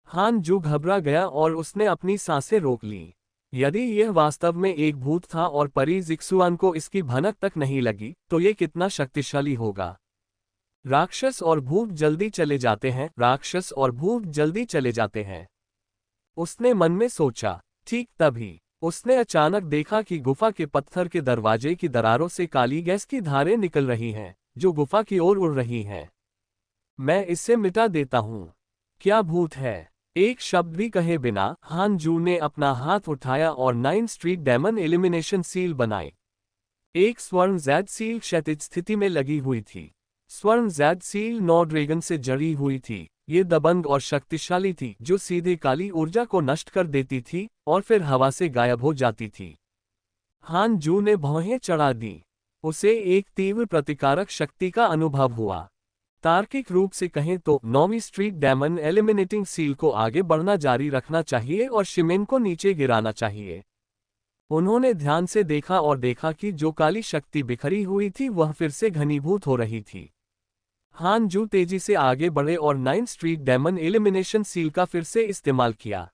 हान जू घबरा गया और उसने अपनी सांसें रोक लीं। यदि यह वास्तव में एक भूत था और परी जिक्सुआन को इसकी भनक तक नहीं लगी, तो यह कितना शक्तिशाली होगा। राक्षस और भूत जल्दी चले जाते हैं, राक्षस और भूत जल्दी चले जाते हैं, उसने मन में सोचा। ठीक तभी उसने अचानक देखा कि गुफा के पत्थर के दरवाजे की दरारों से काली गैस की धारें निकल रही हैं, जो गुफा की ओर उड़ रही हैं। मैं इसे मिटा देता हूं। क्या भूत है? एक शब्द भी कहे बिना हान जू ने अपना हाथ उठाया और 9 स्ट्रीट डेमन एलिमिनेशन सील बनाई। एक स्वर्ण ज़ैड सील क्षैतिज स्थिति में लगी हुई थी। स्वर्ण ज़ैड सील 9 ड्रैगन से जड़ी हुई थी। ये दबंग और शक्तिशाली थी, जो सीधे काली ऊर्जा को नष्ट कर देती थी और फिर हवा से गायब हो जाती थी। हान जू ने भौहें चढ़ा दी। उसे एक तीव्र प्रतिकारक शक्ति का अनुभव हुआ। तार्किक रूप से कहें तो 9वीं स्ट्रीट डेमन एलिमिनेटिंग सील को आगे बढ़ना जारी रखना चाहिए और शिमेन को नीचे गिराना चाहिए। उन्होंने ध्यान से देखा और देखा कि जो काली शक्ति बिखरी हुई थी वह फिर से घनीभूत हो रही थी। हान जू तेजी से आगे बढ़े और 9 स्ट्रीट डेमन एलिमिनेशन सील का फिर से इस्तेमाल किया।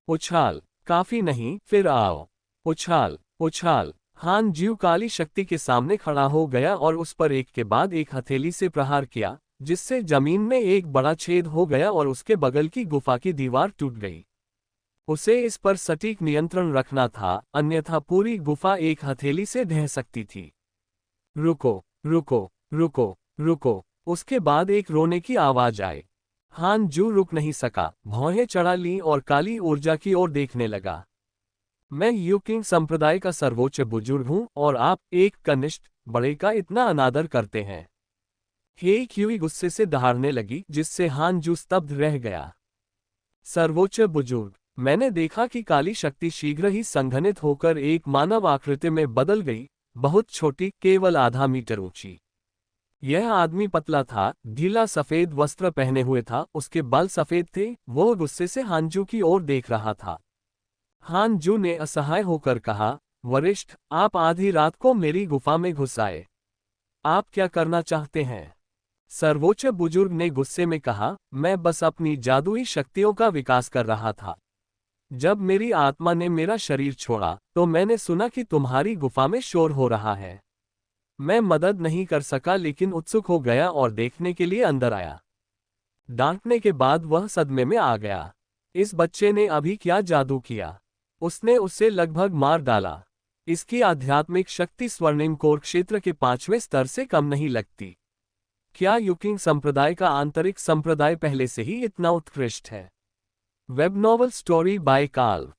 उछाल, काफी नहीं, फिर आओ। उछाल, उछाल। हान जू काली शक्ति के सामने खड़ा हो गया और उस पर एक के बाद एक हथेली से प्रहार किया, जिससे जमीन में एक बड़ा छेद हो गया और उसके बगल की गुफा की दीवार टूट गई। उसे इस पर सटीक नियंत्रण रखना था, अन्यथा पूरी गुफा एक हथेली से ढह सकती थी। रुको, रुको, रुको, रुको। उसके बाद एक रोने की आवाज आई। हान जू रुक नहीं सका, भौहें चढ़ा ली और काली ऊर्जा की ओर देखने लगा। मैं यूकिंग संप्रदाय का सर्वोच्च बुजुर्ग हूं और आप एक कनिष्ठ बड़े का इतना अनादर करते हैं। हे क्यूई गुस्से से दहाड़ने लगी, जिससे हान जू स्तब्ध रह गया। सर्वोच्च बुजुर्ग, मैंने देखा कि काली शक्ति शीघ्र ही संघनित होकर एक मानव आकृति में बदल गई, बहुत छोटी, केवल आधा मीटर ऊंची। यह आदमी पतला था, ढीला सफेद वस्त्र पहने हुए था, उसके बाल सफेद थे। वो गुस्से से हान जू की ओर देख रहा था। हान जू ने असहाय होकर कहा, वरिष्ठ, आप आधी रात को मेरी गुफा में घुस आए। आप क्या करना चाहते हैं? सर्वोच्च बुजुर्ग ने गुस्से में कहा, मैं बस अपनी जादुई शक्तियों का विकास कर रहा था। जब मेरी आत्मा ने मेरा शरीर छोड़ा, तो मैंने सुना कि तुम्हारी गुफा में शोर हो रहा है। मैं मदद नहीं कर सका, लेकिन उत्सुक हो गया और देखने के लिए अंदर आया। डांटने के बाद वह सदमे में आ गया। इस बच्चे ने अभी क्या जादू किया? उसने उसे लगभग मार डाला। इसकी आध्यात्मिक शक्ति स्वर्णिम कोर क्षेत्र के 5वें स्तर से कम नहीं लगती। क्या यूकिंग संप्रदाय का आंतरिक संप्रदाय पहले से ही इतना उत्कृष्ट है? Web novel story by Calw.